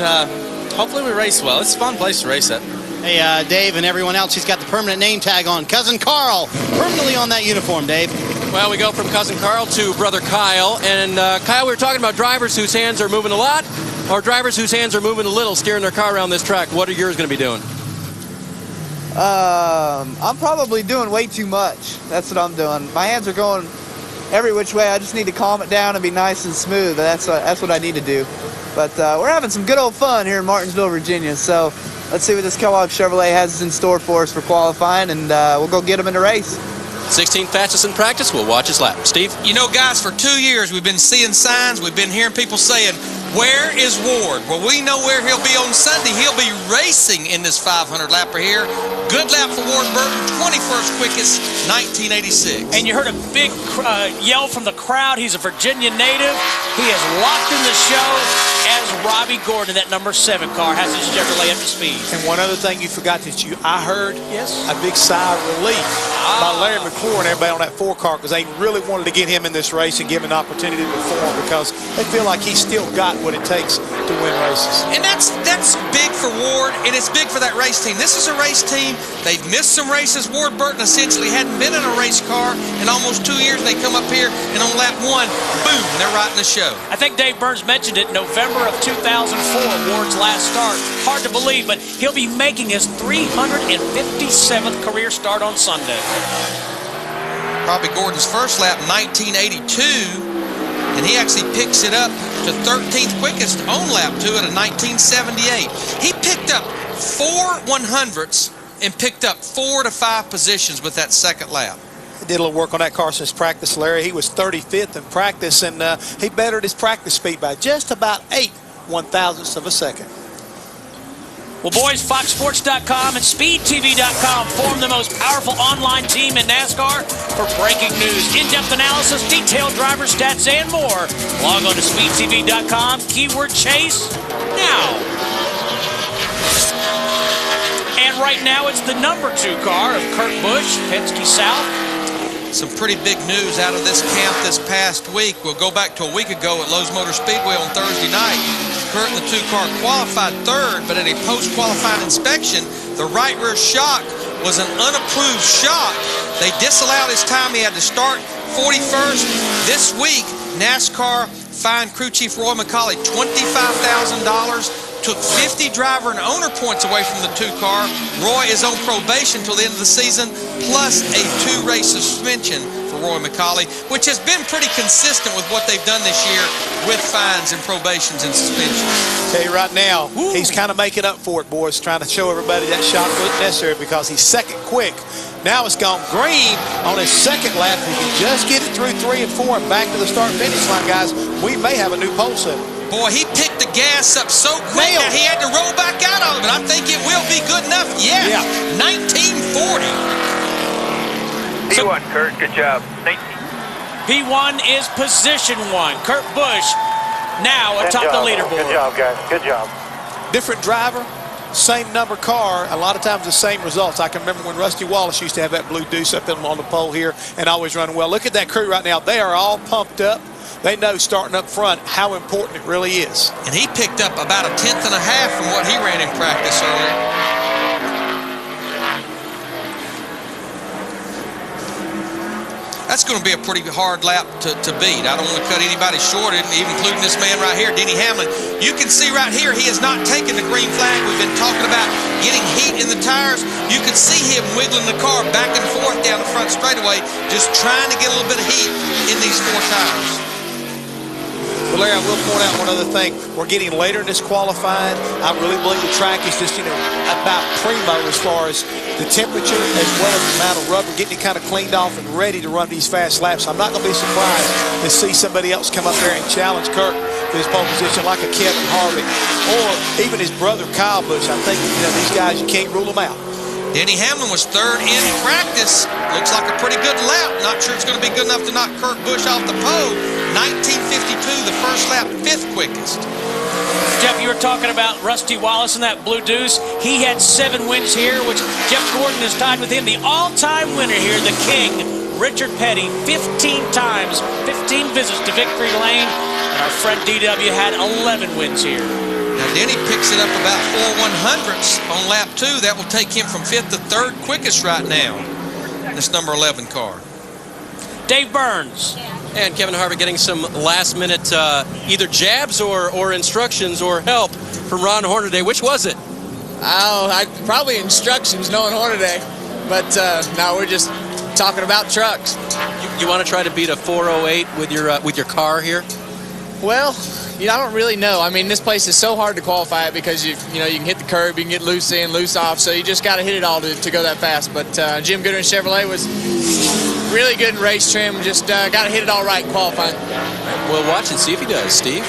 hopefully we race well. It's a fun place to race at. Hey, Dave and everyone else, he's got the permanent name tag on. Cousin Carl, permanently on that uniform, Dave. Well, we go from Cousin Carl to Brother Kyle. And Kyle, we were talking about drivers whose hands are moving a lot or drivers whose hands are moving a little steering their car around this track. What are yours going to be doing? I'm probably doing way too much. That's what I'm doing. My hands are going every which way. I just need to calm it down and be nice and smooth. That's what I need to do. But we're having some good old fun here in Martinsville, Virginia. So let's see what this Kellogg Chevrolet has in store for us for qualifying, and we'll go get them in the race. 16th fastest in practice. We'll watch his lap. Steve? You know, guys, for 2 years we've been seeing signs. We've been hearing people saying, where is Ward? Well, we know where he'll be on Sunday. He'll be racing in this 500 lapper here. Good lap for Ward Burton, 21st quickest, 1986. And you heard a big yell from the crowd. He's a Virginia native. He is locked in the show as Robbie Gordon, that number 7 car, has his Chevrolet up to speed. And one other thing you forgot that I heard, a big sigh of relief by Larry McClure and everybody on that 4 car, because they really wanted to get him in this race and give him an opportunity to perform, because they feel like he's still got what it takes to win races. And that's big for Ward, and it's big for that race team. This is a race team. They've missed some races. Ward Burton essentially hadn't been in a race car in almost 2 years. They come up here, and on lap 1, boom, they're right in the show. I think Dave Burns mentioned it, November of 2004, Ward's last start. Hard to believe, but he'll be making his 357th career start on Sunday. Probably Gordon's first lap, 1982. And he actually picks it up to 13th quickest on lap 2 at a 1978. He picked up 4 100ths and picked up 4 to 5 positions with that second lap. He did a little work on that car since practice, Larry. He was 35th in practice, and he bettered his practice speed by just about 8 1/1000ths of a second. Well, boys, FoxSports.com and SpeedTV.com form the most powerful online team in NASCAR for breaking news, in-depth analysis, detailed driver stats, and more. Log on to SpeedTV.com, keyword chase now. And right now, it's the number 2 car of Kurt Busch, Penske South. Some pretty big news out of this camp this past week. We'll go back to a week ago at Lowe's Motor Speedway on Thursday night. Kurt in the 2 car qualified 3rd, but at a post-qualifying inspection, the right rear shock was an unapproved shock. They disallowed his time. He had to start 41st. This week, NASCAR fined crew chief Roy McCauley $25,000. Took 50 driver and owner points away from the 2 car. Roy is on probation till the end of the season, plus a 2-race suspension for Roy McCauley, which has been pretty consistent with what they've done this year with fines and probations and suspensions. Tell you right now, he's kind of making up for it, boys, trying to show everybody that shot wasn't necessary because he's second quick. Now it's gone green on his second lap. If he can just get it through 3 and 4 and back to the start-finish line, guys, we may have a new pole setter. Boy, he picked the gas up so quick that he had to roll back out of it. I think it will be good enough. Yeah. 1940. P1, Kurt. Good job. P1 is position 1. Kurt Busch now atop the leaderboard. Good job, guys. Good job. Different driver, same number car, a lot of times the same results. I can remember when Rusty Wallace used to have that blue deuce up on the pole here and always running well. Look at that crew right now. They are all pumped up. They know starting up front how important it really is. And he picked up about 1.5 tenths from what he ran in practice earlier. That's going to be a pretty hard lap to beat. I don't want to cut anybody short, even including this man right here, Denny Hamlin. You can see right here he has not taken the green flag. We've been talking about getting heat in the tires. You can see him wiggling the car back and forth down the front straightaway, just trying to get a little bit of heat in these 4 tires. Well, Larry, I will point out one other thing. We're getting later in this qualifying. I really believe the track is just, about primo as far as the temperature as well as the amount of rubber, getting it kind of cleaned off and ready to run these fast laps. I'm not going to be surprised to see somebody else come up there and challenge Kirk for his pole position like a Kevin Harvick or even his brother Kyle Busch. I think, these guys, you can't rule them out. Denny Hamlin was 3rd in practice. Looks like a pretty good lap. Not sure it's going to be good enough to knock Kurt Busch off the pole. 19:52, the first lap, 5th quickest. Jeff, you were talking about Rusty Wallace and that blue deuce. He had 7 wins here, which Jeff Gordon is tied with him. The all-time winner here, the king, Richard Petty, 15 times, 15 visits to victory lane. And our friend DW had 11 wins here. Now, Denny picks it up about 4/100ths on lap 2. That will take him from 5th to 3rd quickest right now. This number 11 car. Dave Burns. And Kevin Harvick getting some last-minute either jabs or instructions or help from Ron Hornaday. Which was it? Oh, probably instructions, knowing Hornaday. But no, we're just talking about trucks. You want to try to beat a 408 with your car here? Well, I don't really know. I mean, this place is so hard to qualify it because you can hit the curb, you can get loose in, loose off, so you just got to hit it all to go that fast. But Jim Goodwin Chevrolet was really good in race trim. Just got to hit it all right in qualifying. We'll watch and see if he does, Steve.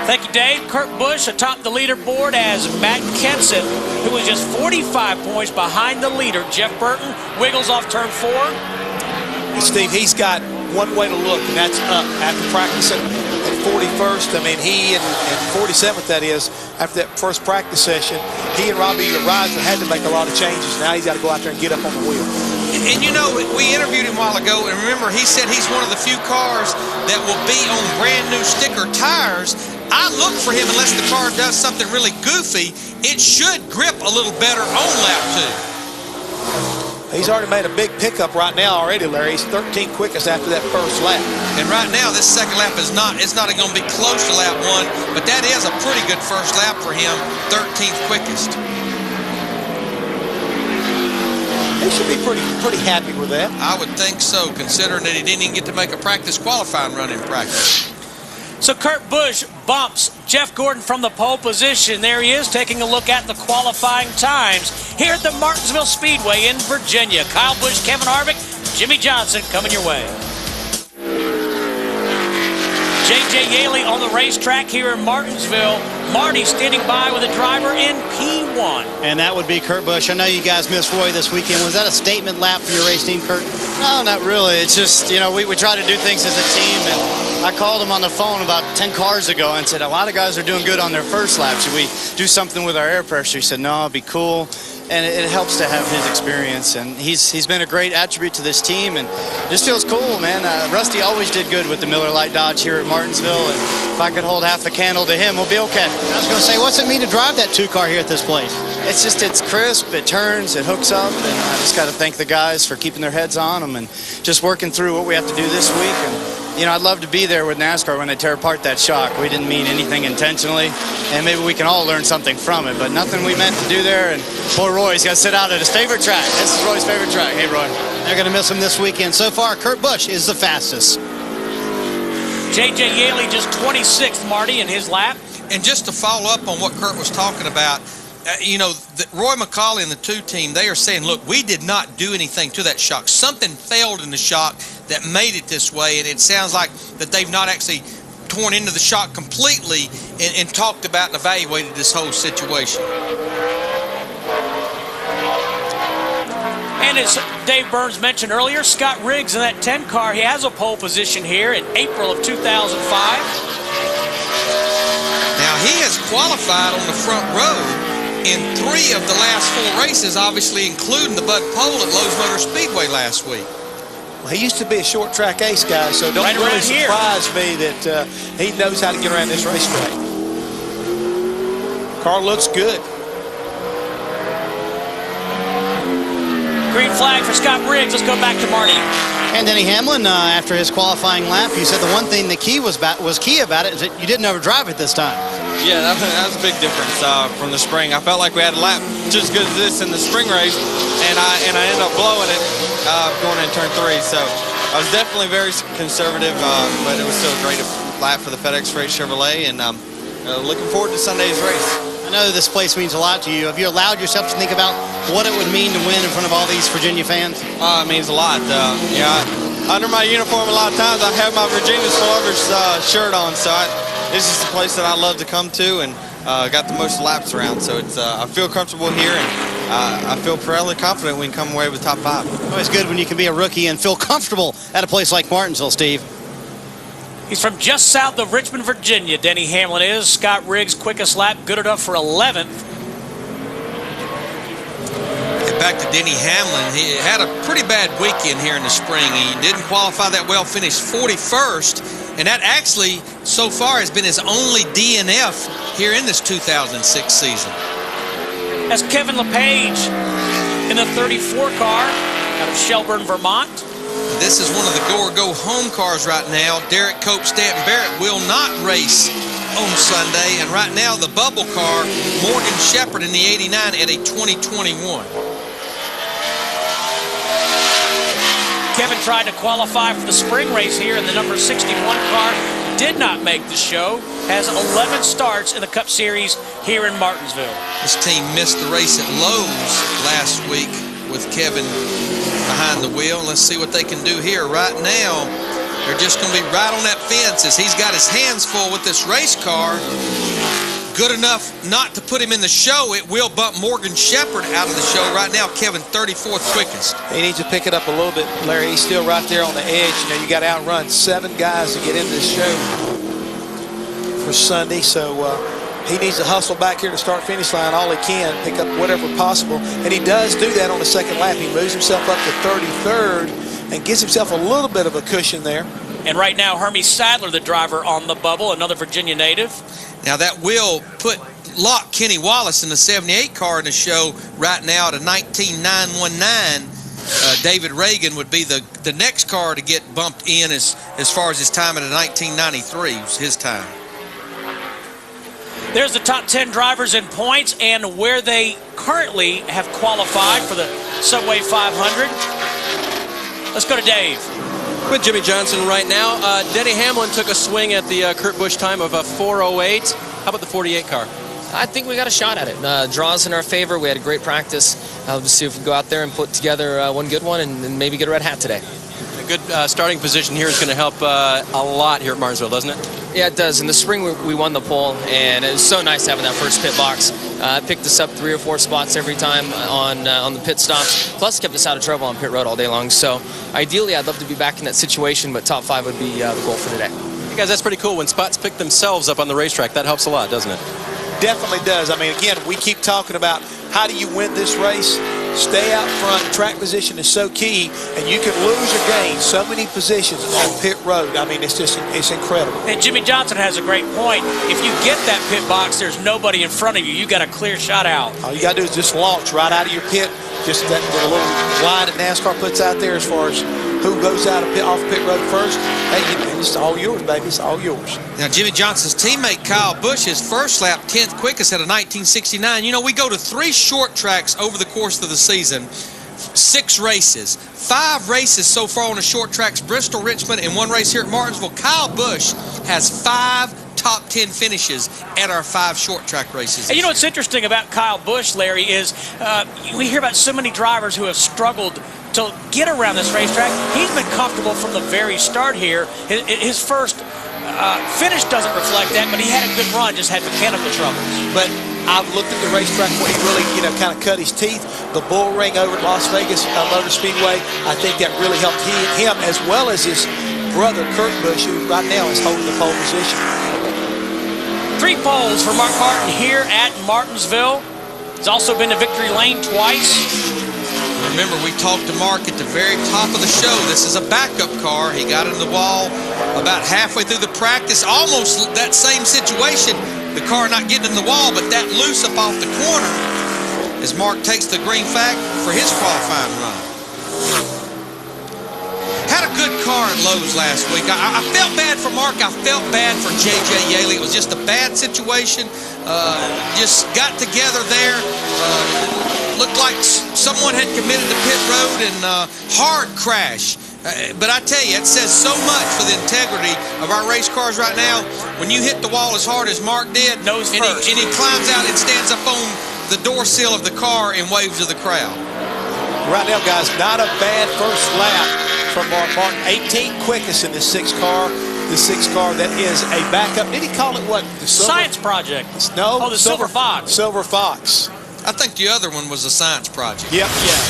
Thank you, Dave. Kurt Busch atop the leaderboard as Matt Kenseth, who was just 45 points behind the leader. Jeff Burton wiggles off turn 4. And Steve, he's got one way to look, and that's up after practicing at 41st. I mean, he and 47th, that is, after that first practice session, he and Robbie Reiser had to make a lot of changes. Now he's got to go out there and get up on the wheel. And we interviewed him a while ago, and remember, he said he's one of the few cars that will be on brand new sticker tires. I look for him unless the car does something really goofy. It should grip a little better on lap 2. He's already made a big pickup right now already, Larry. He's 13 quickest after that first lap. And right now, this second lap it's not going to be close to lap 1, but that is a pretty good first lap for him, 13th quickest. He should be pretty happy with that. I would think so, considering that he didn't even get to make a practice qualifying run in practice. So Kurt Busch bumps Jeff Gordon from the pole position. There he is taking a look at the qualifying times here at the Martinsville Speedway in Virginia. Kyle Busch, Kevin Harvick, Jimmy Johnson coming your way. J.J. Yaley on the racetrack here in Martinsville. Marty standing by with a driver in P1. And that would be Kurt Busch. I know you guys missed Roy this weekend. Was that a statement lap for your race team, Kurt? No, not really. It's just, we try to do things as a team. And I called him on the phone about 10 cars ago and said, a lot of guys are doing good on their first lap. Should we do something with our air pressure? He said, no, it'd be cool. And it helps to have his experience. And he's been a great attribute to this team. And it just feels cool, man. Rusty always did good with the Miller Lite Dodge here at Martinsville. And if I could hold half the candle to him, we'll be okay. I was going to say, what's it mean to drive that 2-car here at this place? It's crisp, it turns, it hooks up. And I just got to thank the guys for keeping their heads on them and just working through what we have to do this week. And I'd love to be there with NASCAR when they tear apart that shock. We didn't mean anything intentionally, and maybe we can all learn something from it, but nothing we meant to do there. And poor Roy's got to sit out at his favorite track. This is Roy's favorite track. Hey, Roy. They're going to miss him this weekend. So far, Kurt Busch is the fastest. J.J. Yaley just 26th, Marty, in his lap. And just to follow up on what Kurt was talking about, Roy McCauley and the 2 team, they are saying, look, we did not do anything to that shock. Something failed in the shock that made it this way, and it sounds like that they've not actually torn into the shock completely and talked about and evaluated this whole situation. And as Dave Burns mentioned earlier, Scott Riggs in that 10 car, he has a pole position here in April of 2005. Now, he has qualified on the front row in 3 of the last 4 races, obviously including the Bud Pole at Lowe's Motor Speedway last week. Well, he used to be a short track ace guy, so don't really surprise me that he knows how to get around this racetrack. Car looks good. Green flag for Scott Riggs. Let's go back to Marty. And Denny Hamlin, after his qualifying lap, you said the one thing the key was key about it is that you didn't overdrive it this time. Yeah, that was a big difference from the spring. I felt like we had a lap just as good as this in the spring race, and I ended up blowing it going in turn 3. So I was definitely very conservative, but it was still a great lap for the FedEx Freight Chevrolet, and looking forward to Sunday's race. I know this place means a lot to you. Have you allowed yourself to think about what it would mean to win in front of all these Virginia fans? It means a lot. Under my uniform a lot of times I have my Virginia Spoilers shirt on, so this is the place that I love to come to, and got the most laps around. So it's I feel comfortable here, and I feel fairly confident we can come away with top 5. Always good when you can be a rookie and feel comfortable at a place like Martinsville, Steve. He's from just south of Richmond, Virginia. Denny Hamlin is. Scott Riggs' quickest lap, good enough for 11th. Back to Denny Hamlin. He had a pretty bad weekend here in the spring. He didn't qualify that well, finished 41st, and that actually so far has been his only DNF here in this 2006 season. That's Kevin LePage in the 34 car out of Shelburne, Vermont. This is one of the go-or-go-home cars right now. Derek Cope, Stanton Barrett will not race on Sunday, and right now the bubble car, Morgan Shepherd in the 89 at a 2021. Kevin tried to qualify for the spring race here in the number 61 car. Did not make the show. Has 11 starts in the Cup Series here in Martinsville. This team missed the race at Lowe's last week with Kevin behind the wheel. Let's see what they can do here. Right now, they're just going to be right on that fence as he's got his hands full with this race car. Good enough not to put him in the show. It will bump Morgan Shepherd out of the show. Right now, Kevin 34th quickest. He needs to pick it up a little bit, Larry. He's still right there on the edge. You know, you got to outrun 7 guys to get into this show for Sunday. So he needs to hustle back here to start-finish line all he can, pick up whatever possible. And he does do that on the second lap. He moves himself up to 33rd and gives himself a little bit of a cushion there. And right now, Hermie Sadler, the driver on the bubble, another Virginia native. Now that will lock Kenny Wallace in the 78 car in the show right now at a 19.919. David Reagan would be the next car to get bumped in as far as his time at a 1993 was his time. There's the top 10 drivers in points and where they currently have qualified for the Subway 500. Let's go to Dave. With Jimmy Johnson right now. Denny Hamlin took a swing at the Kurt Busch time of a 4:08. How about the 48 car? I think we got a shot at it. Draws in our favor. We had a great practice. We'll see if we can go out there and put together one good one and maybe get a red hat today. A good starting position here is going to help a lot here at Martinsville, doesn't it? Yeah, it does. In the spring, we won the pole, and it was so nice having that first pit box. Picked us up 3 or 4 spots every time on the pit stops, plus kept us out of trouble on pit road all day long. So ideally, I'd love to be back in that situation, but top 5 would be the goal for today. Hey guys, that's pretty cool. When spots pick themselves up on the racetrack, that helps a lot, doesn't it? Definitely does. I mean, again, we keep talking about how do you win this race? Stay out front. Track position is so key, and you can lose or gain so many positions on pit road. I mean, it's incredible. And Jimmy Johnson has a great point. If you get that pit box, there's nobody in front of you. You got a clear shot out. All you got to do is just launch right out of your pit. Just that little line that NASCAR puts out there as far as who goes out of off pit road first. Hey, it's all yours, baby. It's all yours. Now, Jimmy Johnson's teammate Kyle Busch, his first lap, 10th quickest at a 1969. You know, we go to 3 short tracks over the course of the season, 6 races, 5 races so far on the short tracks, Bristol, Richmond, and 1 race here at Martinsville. Kyle Busch has 5 top 10 finishes at our 5 short track races. And you know what's interesting about Kyle Busch, Larry, is we hear about so many drivers who have struggled to get around this racetrack. He's been comfortable from the very start here. His first finish doesn't reflect that, but he had a good run, just had mechanical troubles. But I've looked at the racetrack where he really, kind of cut his teeth. the bull ring over at Las Vegas Motor Speedway. I think that really helped him as well as his brother Kurt Busch, who right now is holding the pole position. 3 poles for Mark Martin here at Martinsville. He's also been to victory lane twice. Remember, we talked to Mark at the very top of the show. This is a backup car. He got in the wall about halfway through the practice. Almost that same situation. The car not getting in the wall, but that loose up off the corner as Mark takes the green flag for his qualifying run. Had a good car at Lowe's last week. I felt bad for Mark. I felt bad for J.J. Yaley. It was just a bad situation. Just got together there. Looked like someone had committed to pit road and hard crash. But I tell you, it says so much for the integrity of our race cars right now. When you hit the wall as hard as Mark did, nose first, and he climbs out and stands up on the door sill of the car and waves to the crowd. Right now, guys, not a bad first lap from Mark Martin. 18 quickest in the 6 car. The 6 car that is a backup. Did he call it what? The Science Project. No. Oh, the Silver Fox. Silver Fox. I think the other one was a science project. Yep. Yeah.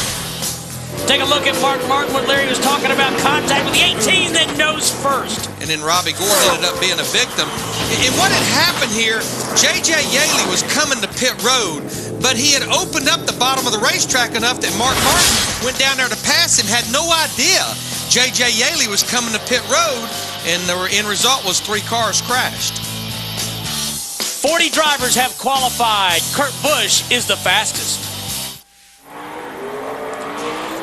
Take a look at Mark Martin, what Larry was talking about, contact with the 18, then nose first. And then Robbie Gordon ended up being a victim. And what had happened here, J.J. Yaley was coming to pit road, but he had opened up the bottom of the racetrack enough that Mark Martin went down there to pass him, had no idea J.J. Yaley was coming to pit road, and the end result was 3 cars crashed. 40 drivers have qualified. Kurt Busch is the fastest.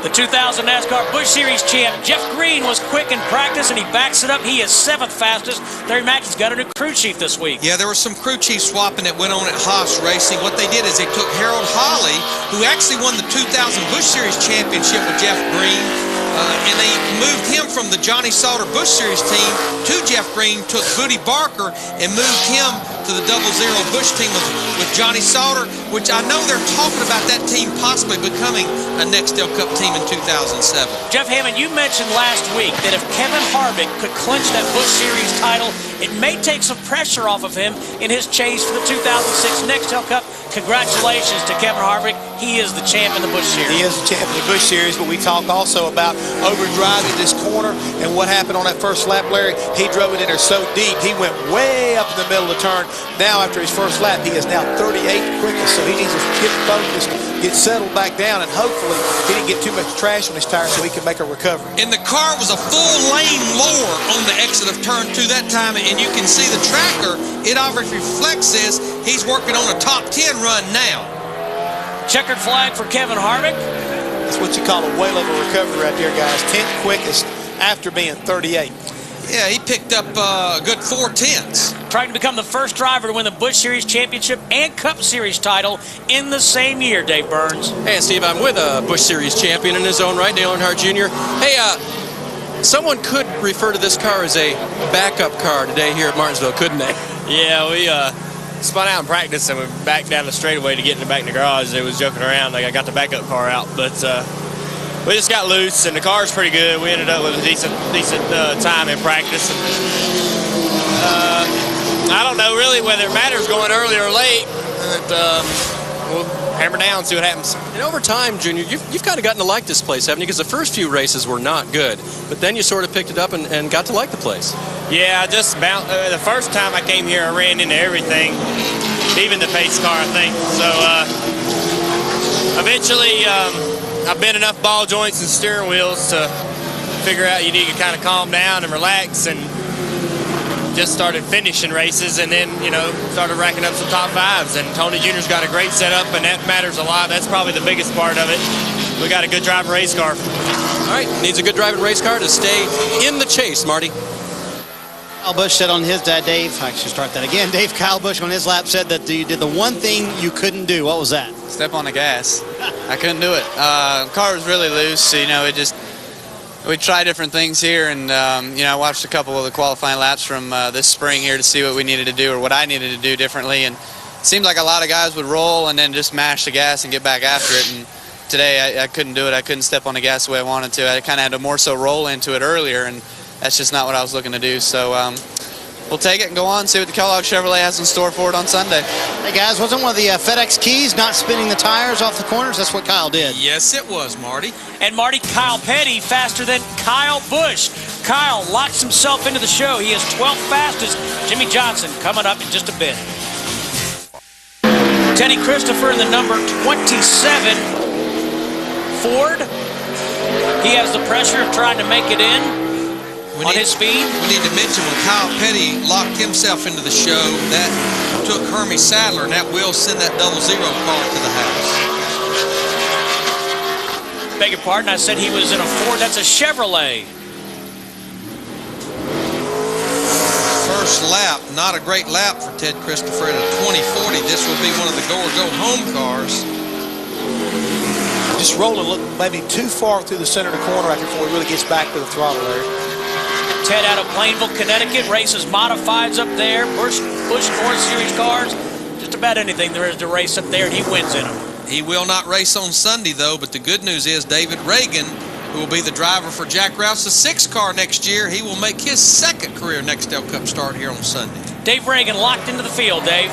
The 2000 NASCAR Busch Series champ, Jeff Green, was quick in practice, and he backs it up. He is 7th fastest. Larry Mackey's got a new crew chief this week. Yeah, there was some crew chief swapping that went on at Haas Racing. What they did is they took Harold Hawley, who actually won the 2000 Busch Series championship with Jeff Green, and they moved him from the Johnny Sauter Busch Series team to Jeff Green, took Booty Barker, and moved him to the 00 Busch team with Johnny Sauter, which I know they're talking about that team possibly becoming a Nextel Cup team in 2007. Jeff Hammond, you mentioned last week that if Kevin Harvick could clinch that Busch Series title, it may take some pressure off of him in his chase for the 2006 Nextel Cup. Congratulations to Kevin Harvick. He is the champ in the Busch Series. He is the champ in the Busch Series, but we talk also about overdriving this corner and what happened on that first lap, Larry. He drove it in there so deep. He went way up in the middle of the turn. Now, after his first lap, he is now 38th quickest, so he needs to get focused, get settled back down, and hopefully he didn't get too much trash on his tire so he can make a recovery. And the car was a full lane lower on the exit of turn 2 that time, and you can see the tracker. It obviously reflects this. He's working on a top 10 run now. Checkered flag for Kevin Harvick. That's what you call a whale of a recovery right there, guys. 10th quickest after being 38. Yeah, he picked up a good 4/10. Trying to become the first driver to win the Busch Series championship and Cup Series title in the same year, Dave Burns. Hey, Steve, I'm with a Busch Series champion in his own right, Dale Earnhardt Jr. Hey, someone could refer to this car as a backup car today here at Martinsville, couldn't they? Yeah, we spun out in practice and we backed down the straightaway to get in the back in the garage. They was joking around like I got the backup car out, but we just got loose and the car's pretty good. We ended up with a decent time in practice. And, I don't know really whether it matters going early or late. We'll hammer down and see what happens. And over time, Junior, you've kind of gotten to like this place, haven't you? Because the first few races were not good, but then you sort of picked it up and got to like the place. Yeah, I just the first time I came here, I ran into everything, even the pace car, I think. So eventually, I bent enough ball joints and steering wheels to figure out you need to kind of calm down and relax, and just started finishing races, and then, started racking up some top 5s. And Tony Jr.'s got a great setup, and that matters a lot. That's probably the biggest part of it. We got a good driving race car. All right, needs a good driving race car to stay in the chase, Marty. Kyle Busch said on his dad, Dave, I should start that again. Kyle Busch on his lap said that you did the one thing you couldn't do. What was that? Step on the gas. I couldn't do it. Car was really loose, so, we tried different things here, and I watched a couple of the qualifying laps from this spring here to see what we needed to do or what I needed to do differently. And it seemed like a lot of guys would roll and then just mash the gas and get back after it. And today I couldn't do it. I couldn't step on the gas the way I wanted to. I kind of had to more so roll into it earlier, and that's just not what I was looking to do. So we'll take it and go on, see what the Kellogg Chevrolet has in store for it on Sunday. Hey guys, wasn't one of the FedEx keys not spinning the tires off the corners? That's what Kyle did. Yes, it was, Marty. And Marty, Kyle Petty faster than Kyle Busch. Kyle locks himself into the show. He is 12th fastest. Jimmy Johnson coming up in just a bit. Teddy Christopher in the number 27 Ford. He has the pressure of trying to make it in. His speed. We need to mention when Kyle Petty locked himself into the show, that took Hermie Sadler, and that will send that 00 car to the house. Beg your pardon, I said he was in a Ford. That's a Chevrolet. First lap, not a great lap for Ted Christopher at a 2040. This will be one of the go-or-go-home cars. Just rolling, look, maybe too far through the center of the corner right before he really gets back to the throttle there. Ted out of Plainville, Connecticut, races modifieds up there, Busch North Series cars, just about anything there is to race up there, and he wins in them. He will not race on Sunday, though, but the good news is David Reagan, who will be the driver for Jack Rouse's 6 car next year, he will make his second career Nextel Cup start here on Sunday. Dave Reagan locked into the field, Dave.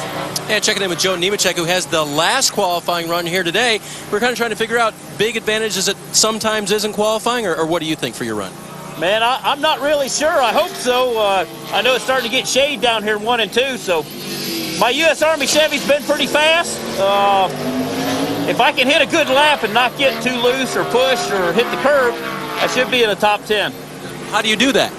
And checking in with Joe Nemechek, who has the last qualifying run here today. We're kind of trying to figure out big advantages it sometimes is in qualifying, or what do you think for your run? Man, I'm not really sure. I hope so. I know it's starting to get shade down here in 1 and 2, so my U.S. Army Chevy's been pretty fast. If I can hit a good lap and not get too loose or push or hit the curb, I should be in the top 10. How do you do that?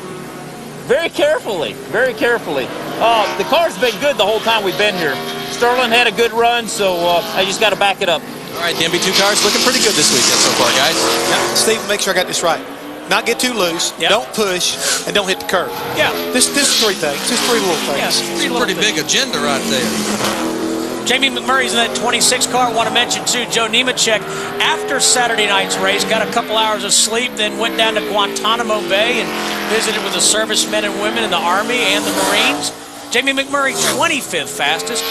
Very carefully, very carefully. The car's been good the whole time we've been here. Sterling had a good run, so I just got to back it up. All right, the MB2 car's looking pretty good this weekend so far, guys. Now, Steve, make sure I got this right. Not get too loose, don't push, and don't hit the curb. Yeah. This is 3 things. Just 3 little things. Yeah, it's a pretty big agenda right there. Jamie McMurray's in that 26 car. I want to mention, too, Joe Nemechek, after Saturday night's race, got a couple hours of sleep, then went down to Guantanamo Bay and visited with the servicemen and women in the Army and the Marines. Jamie McMurray, 25th fastest.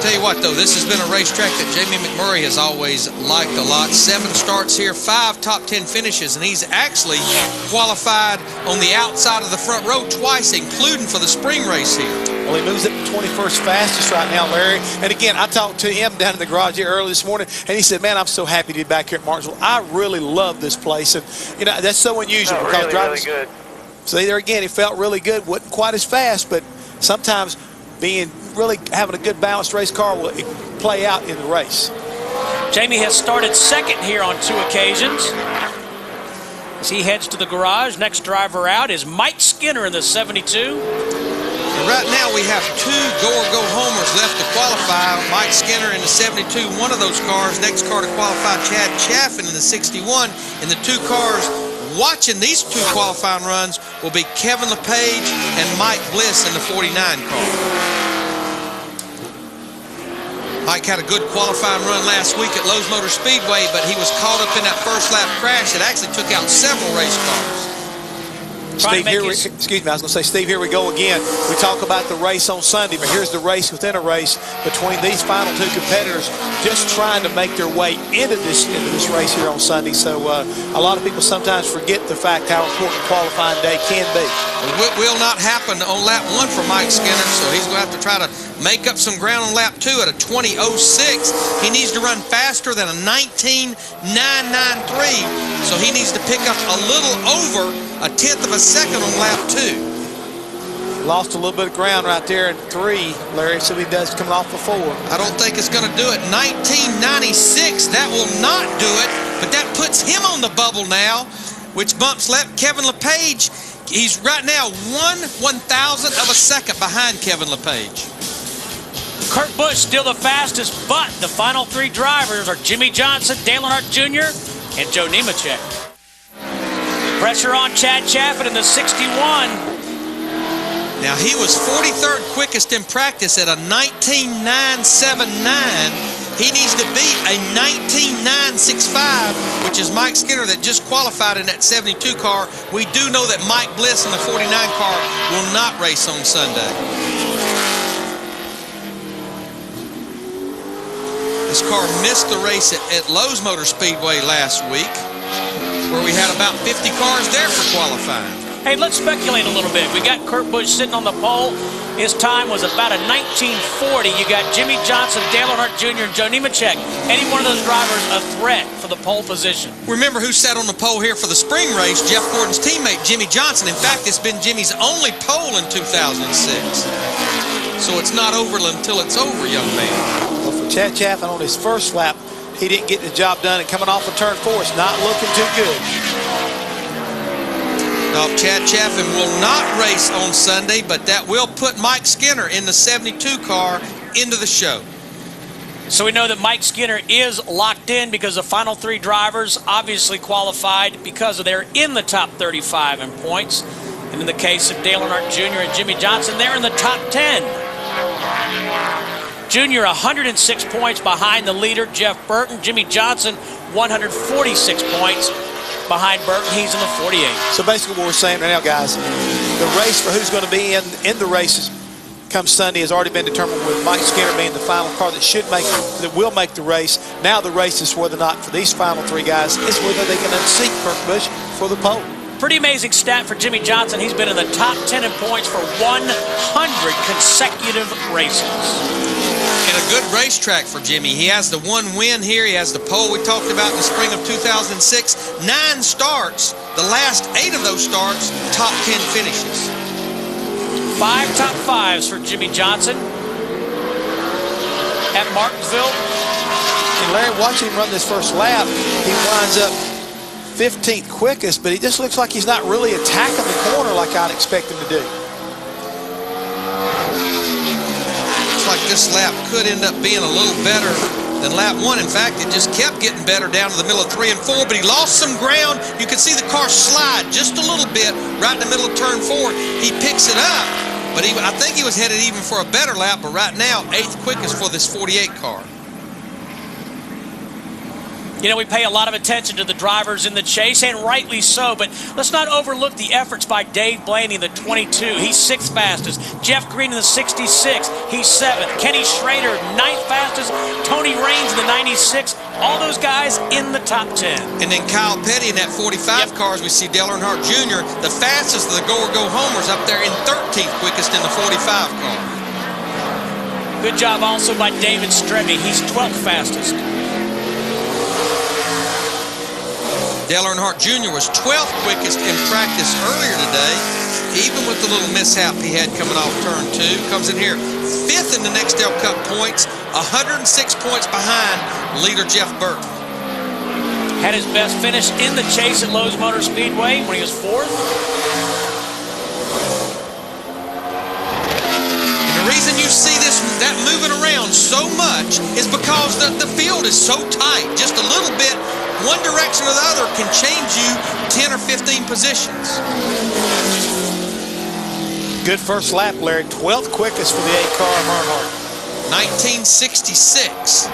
Tell you what, though, this has been a racetrack that Jamie McMurray has always liked a lot. 7 starts here, 5 top 10 finishes, and he's actually qualified on the outside of the front row twice, including for the spring race here. Well, he moves it to 21st fastest right now, Larry. And again, I talked to him down in the garage here early this morning, and he said, man, I'm so happy to be back here at Martinsville. I really love this place. And, you know, that's so unusual because really, drivers. Really good. So there again, he felt really good. Wasn't quite as fast, but sometimes having a good balanced race car will play out in the race. Jamie has started second here on 2 occasions. As he heads to the garage, next driver out is Mike Skinner in the 72. And right now we have 2 go-or-go homers left to qualify. Mike Skinner in the 72, one of those cars. Next car to qualify, Chad Chaffin in the 61. And the 2 cars watching these 2 qualifying runs will be Kevin LePage and Mike Bliss in the 49 car. Mike had a good qualifying run last week at Lowe's Motor Speedway, but he was caught up in that first lap crash that actually took out several race cars. Steve, excuse me, I was going to say, Steve, here we go again. We talk about the race on Sunday, but here's the race within a race between these final 2 competitors just trying to make their way into this race here on Sunday. So a lot of people sometimes forget the fact how important qualifying day can be. It will not happen on lap 1 for Mike Skinner, so he's going to have to try to make up some ground on lap 2 at a 20.06. He needs to run faster than a 19.993, so he needs to pick up a little over a 1/10 of a second on lap 2. Lost a little bit of ground right there in 3, Larry, so he does coming off of 4. I don't think it's going to do it. 19.96, that will not do it, but that puts him on the bubble now, which bumps Kevin LePage. He's right now 1/1000th of a second behind Kevin LePage. Kurt Busch still the fastest, but the final 3 drivers are Jimmy Johnson, Dale Earnhardt Jr., and Joe Nemechek. Pressure on Chad Chaffin in the 61. Now, he was 43rd quickest in practice at a 19.979. He needs to beat a 19.965, which is Mike Skinner that just qualified in that 72 car. We do know that Mike Bliss in the 49 car will not race on Sunday. This car missed the race at Lowe's Motor Speedway last week, where we had about 50 cars there for qualifying. Hey, let's speculate a little bit. We got Kurt Busch sitting on the pole. His time was about a 1940. You got Jimmy Johnson, Dale Earnhardt Jr., and Joe Nemechek. Any one of those drivers a threat for the pole position. Remember who sat on the pole here for the spring race? Jeff Gordon's teammate, Jimmy Johnson. In fact, it's been Jimmy's only pole in 2006. So it's not over until it's over, young man. Well, for Chad Chaffin on his first lap, he didn't get the job done, and coming off of turn 4, it's not looking too good. Now, Chad Chaffin will not race on Sunday, but that will put Mike Skinner in the 72 car into the show. So we know that Mike Skinner is locked in because the final 3 drivers obviously qualified because they're in the top 35 in points. And in the case of Dale Earnhardt Jr. and Jimmy Johnson, they're in the top 10. Junior 106 points behind the leader, Jeff Burton. Jimmy Johnson 146 points behind Burton. He's in the 48. So basically what we're saying right now, guys, the race for who's going to be in the races come Sunday has already been determined, with Mike Skinner being the final car that will make the race. Now the race is whether or not for these final 3 guys is whether they can unseat Kurt Busch for the pole. Pretty amazing stat for Jimmy Johnson. He's been in the top 10 in points for 100 consecutive races. And a good racetrack for Jimmy. He has the 1 win here. He has the pole we talked about in the spring of 2006. 9 starts. The last 8 of those starts, top 10 finishes. 5 top 5s for Jimmy Johnson at Martinsville. And Larry, watching him run this first lap, he winds up 15th quickest, but he just looks like he's not really attacking the corner like I'd expect him to do. Looks like this lap could end up being a little better than lap 1. In fact, it just kept getting better down to the middle of 3 and 4, but he lost some ground. You could see the car slide just a little bit right in the middle of turn 4. He picks it up, but I think he was headed even for a better lap, but right now, 8th quickest for this 48 car. You know, we pay a lot of attention to the drivers in the chase, and rightly so, but let's not overlook the efforts by Dave Blaney in the 22. He's 6th fastest. Jeff Green in the 66. He's 7th. Kenny Schrader, 9th fastest. Tony Raines in the 96. All those guys in the top 10. And then Kyle Petty in that 45 cars, we see Dale Earnhardt Jr., the fastest of the go-or-go-homers, up there in 13th quickest in the 45 car. Good job also by David Strebe. He's 12th fastest. Dale Earnhardt Jr. was 12th quickest in practice earlier today, even with the little mishap he had coming off turn 2. Comes in here 5th in the Nextel Cup points, 106 points behind leader Jeff Burton. Had his best finish in the chase at Lowe's Motor Speedway when he was 4th. And the reason you see that moving around so much is because the field is so tight. Just a little bit, one direction or the other can change you 10 or 15 positions. Good first lap, Larry. 12th quickest for the 8 car of Earnhardt. 1966.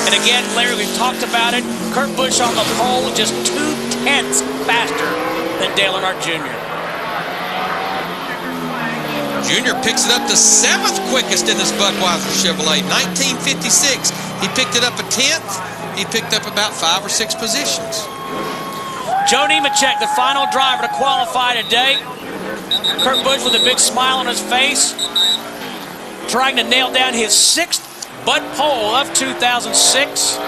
And again, Larry, we've talked about it. Kurt Busch on the pole, just 2/10 faster than Dale Earnhardt Jr. Junior picks it up to 7th quickest in this Budweiser Chevrolet. 1956. He picked it up a 10th. He picked up about 5 or 6 positions. Joe Nemechek, the final driver to qualify today. Kurt Busch with a big smile on his face, trying to nail down his 6th Bud pole of 2006.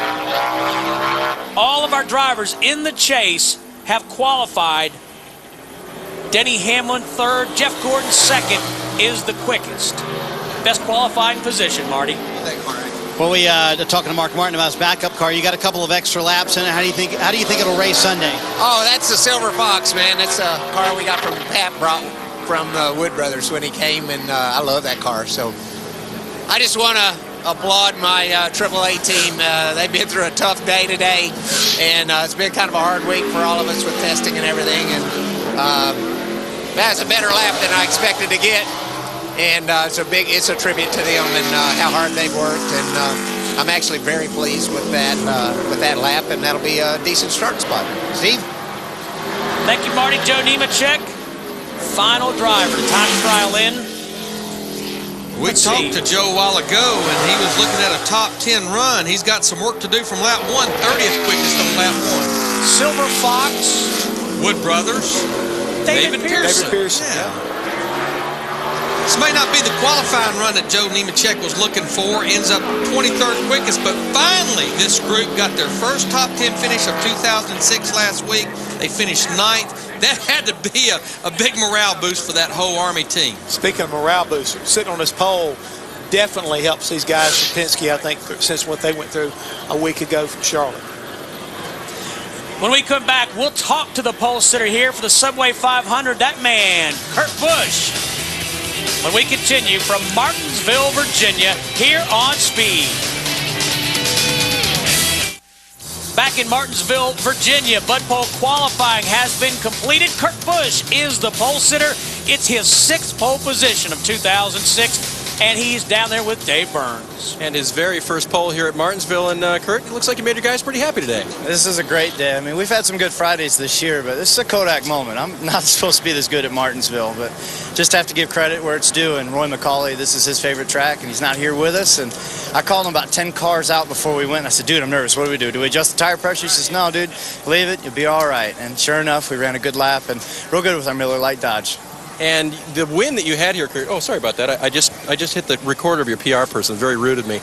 All of our drivers in the chase have qualified. Denny Hamlin 3rd, Jeff Gordon 2nd is the quickest. Best qualifying position, Marty. Well, we talking to Mark Martin about his backup car. You got a couple of extra laps in it. How do you think it'll race Sunday? Oh, that's the Silver Fox, man. That's a car we got from Pat brought from Wood Brothers when he came, and I love that car. So I just want to applaud my AAA team. They've been through a tough day today, and it's been kind of a hard week for all of us with testing and everything. And that's a better lap than I expected to get. And it's a tribute to them and how hard they've worked, and I'm actually very pleased with that lap, and that'll be a decent start spot. Steve? Thank you, Marty. Joe Nemechek, final driver, time trial in. We talked to Joe a while ago, and he was looking at a top 10 run. He's got some work to do from lap 1, 30th quickest on lap 1. Silver Fox, Wood Brothers, David Pearson. David Pearson, yeah. This may not be the qualifying run that Joe Nemechek was looking for. Ends up 23rd quickest, but finally this group got their first top 10 finish of 2006 last week. They finished 9th. That had to be a big morale boost for that whole Army team. Speaking of morale boost, sitting on this pole definitely helps these guys from Penske, I think, since what they went through a week ago from Charlotte. When we come back, we'll talk to the pole sitter here for the Subway 500, that man, Kurt Busch. When we continue from Martinsville, Virginia, here on Speed. Back in Martinsville, Virginia, Bud Pole qualifying has been completed. Kurt Busch is the pole sitter. It's his 6th pole position of 2006, and he's down there with Dave Burns. And his very first pole here at Martinsville. And Kurt, it looks like you made your guys pretty happy today. This is a great day. I mean, we've had some good Fridays this year, but this is a Kodak moment. I'm not supposed to be this good at Martinsville, but just have to give credit where it's due. And Roy McCauley, this is his favorite track, and he's not here with us. And I called him about 10 cars out before we went. I said, dude, I'm nervous. What do we do? Do we adjust the tire pressure? He says, no, dude, leave it. You'll be all right. And sure enough, we ran a good lap and real good with our Miller Lite Dodge. And the win that you had here, Kurt, oh, sorry about that. I just hit the recorder of your PR person. Very rude of me.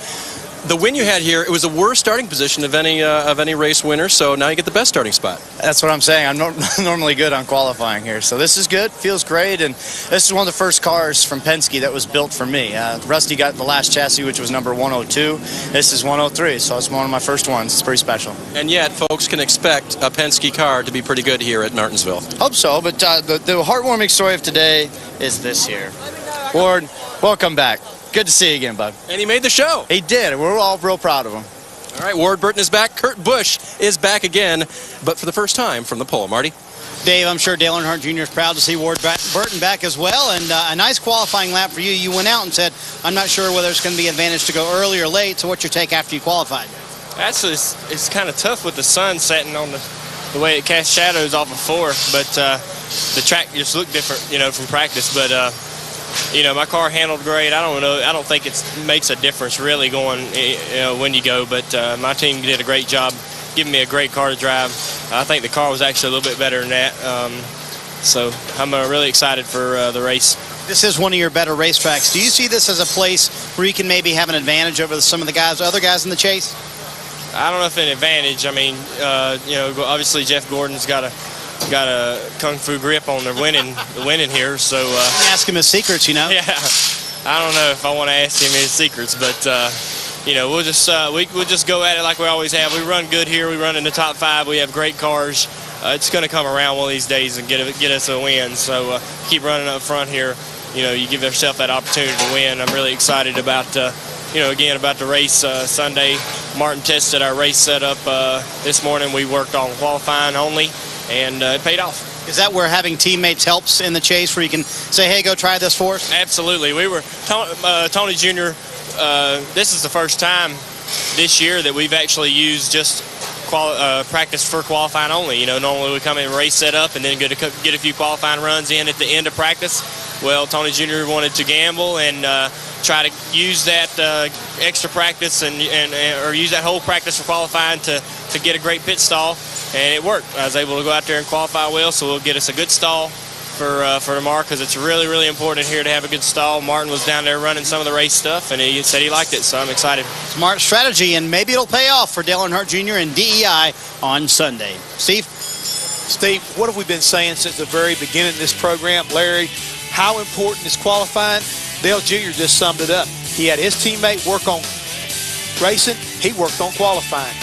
The win you had here, it was the worst starting position of any race winner, so now you get the best starting spot. That's what I'm saying. I'm normally good on qualifying here, so this is good. Feels great, and this is one of the first cars from Penske that was built for me. Rusty got the last chassis, which was number 102. This is 103, so it's one of my first ones. It's pretty special. And yet, folks can expect a Penske car to be pretty good here at Martinsville. Hope so, but the heartwarming story of today is this here. Ward, welcome back. Good to see you again, bud. And he made the show. He did. We're all real proud of him. All right, Ward Burton is back. Kurt Busch is back again, but for the first time from the pole. Marty? Dave, I'm sure Dale Earnhardt Jr. is proud to see Ward Burton back as well, and a nice qualifying lap for you. You went out and said, I'm not sure whether it's going to be an advantage to go early or late, so what's your take after you qualified? Actually, it's kind of tough with the sun setting on the way it casts shadows off of 4, but the track just looked different, you know, from practice, but you know, my car handled great. I don't think it makes a difference really going, you know, when you go, but my team did a great job giving me a great car to drive. I think the car was actually a little bit better than that, so I'm really excited for the race. This is one of your better racetracks. Do you see this as a place where you can maybe have an advantage over some of the other guys in the chase? I don't know if an advantage. I mean, you know, obviously Jeff Gordon's got a kung fu grip on the winning here, so ask him his secrets, you know. Yeah, I don't know if I want to ask him his secrets, but you know, we'll just go at it like we always have. We run good here. We run in the top 5. We have great cars. It's going to come around one of these days and get us a win. So keep running up front here. You know, you give yourself that opportunity to win. I'm really excited about you know, again, about the race Sunday. Martin tested our race setup this morning. We worked on qualifying only, and it paid off. Is that where having teammates helps in the chase, where you can say, hey, go try this for us? Absolutely. We were, Tony Jr., this is the first time this year that we've actually used just practice for qualifying only. You know, normally we come in race setup and then get a few qualifying runs in at the end of practice. Well, Tony Jr. wanted to gamble and try to use that extra practice or use that whole practice for qualifying to get a great pit stall, and it worked. I was able to go out there and qualify well, so we'll get us a good stall for tomorrow, because it's really, really important here to have a good stall. Martin was down there running some of the race stuff, and he said he liked it, so I'm excited. Smart strategy, and maybe it'll pay off for Dale Earnhardt Jr. and DEI on Sunday. Steve, what have we been saying since the very beginning of this program, Larry? How important is qualifying? Dale Jr. just summed it up. He had his teammate work on racing. He worked on qualifying.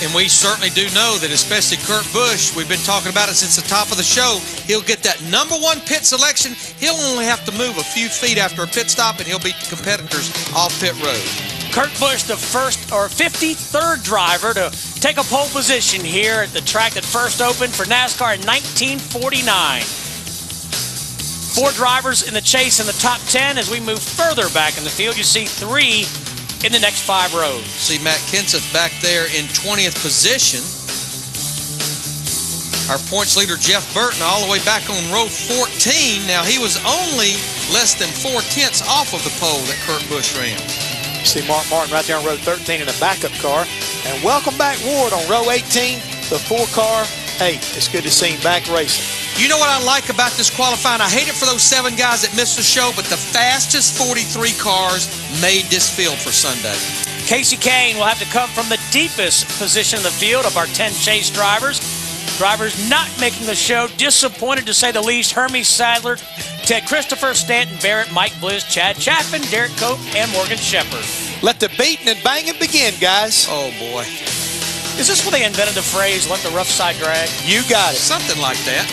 And we certainly do know that, especially Kurt Busch, we've been talking about it since the top of the show, he'll get that #1 pit selection. He'll only have to move a few feet after a pit stop, and he'll beat the competitors off pit road. Kurt Busch, the 53rd driver to take a pole position here at the track that first opened for NASCAR in 1949. 4 drivers in the chase in the top 10. As we move further back in the field, you see 3 in the next 5 rows. See Matt Kenseth back there in 20th position. Our points leader, Jeff Burton, all the way back on row 14. Now, he was only less than 4/10 off of the pole that Kurt Busch ran. See Mark Martin right there on row 13 in a backup car. And welcome back Ward on row 18, the 4 car hey, it's good to see him back racing. You know what I like about this qualifying? I hate it for those 7 guys that missed the show, but the fastest 43 cars made this field for Sunday. Casey Kane will have to come from the deepest position in the field of our 10 chase drivers. Drivers not making the show, disappointed to say the least. Hermie Sadler, Ted Christopher, Stanton Barrett, Mike Bliss, Chad Chapman, Derek Cope, and Morgan Shepherd. Let the beating and banging begin, guys. Oh, boy. Is this where they invented the phrase, let the rough side drag? You got it. Something like that.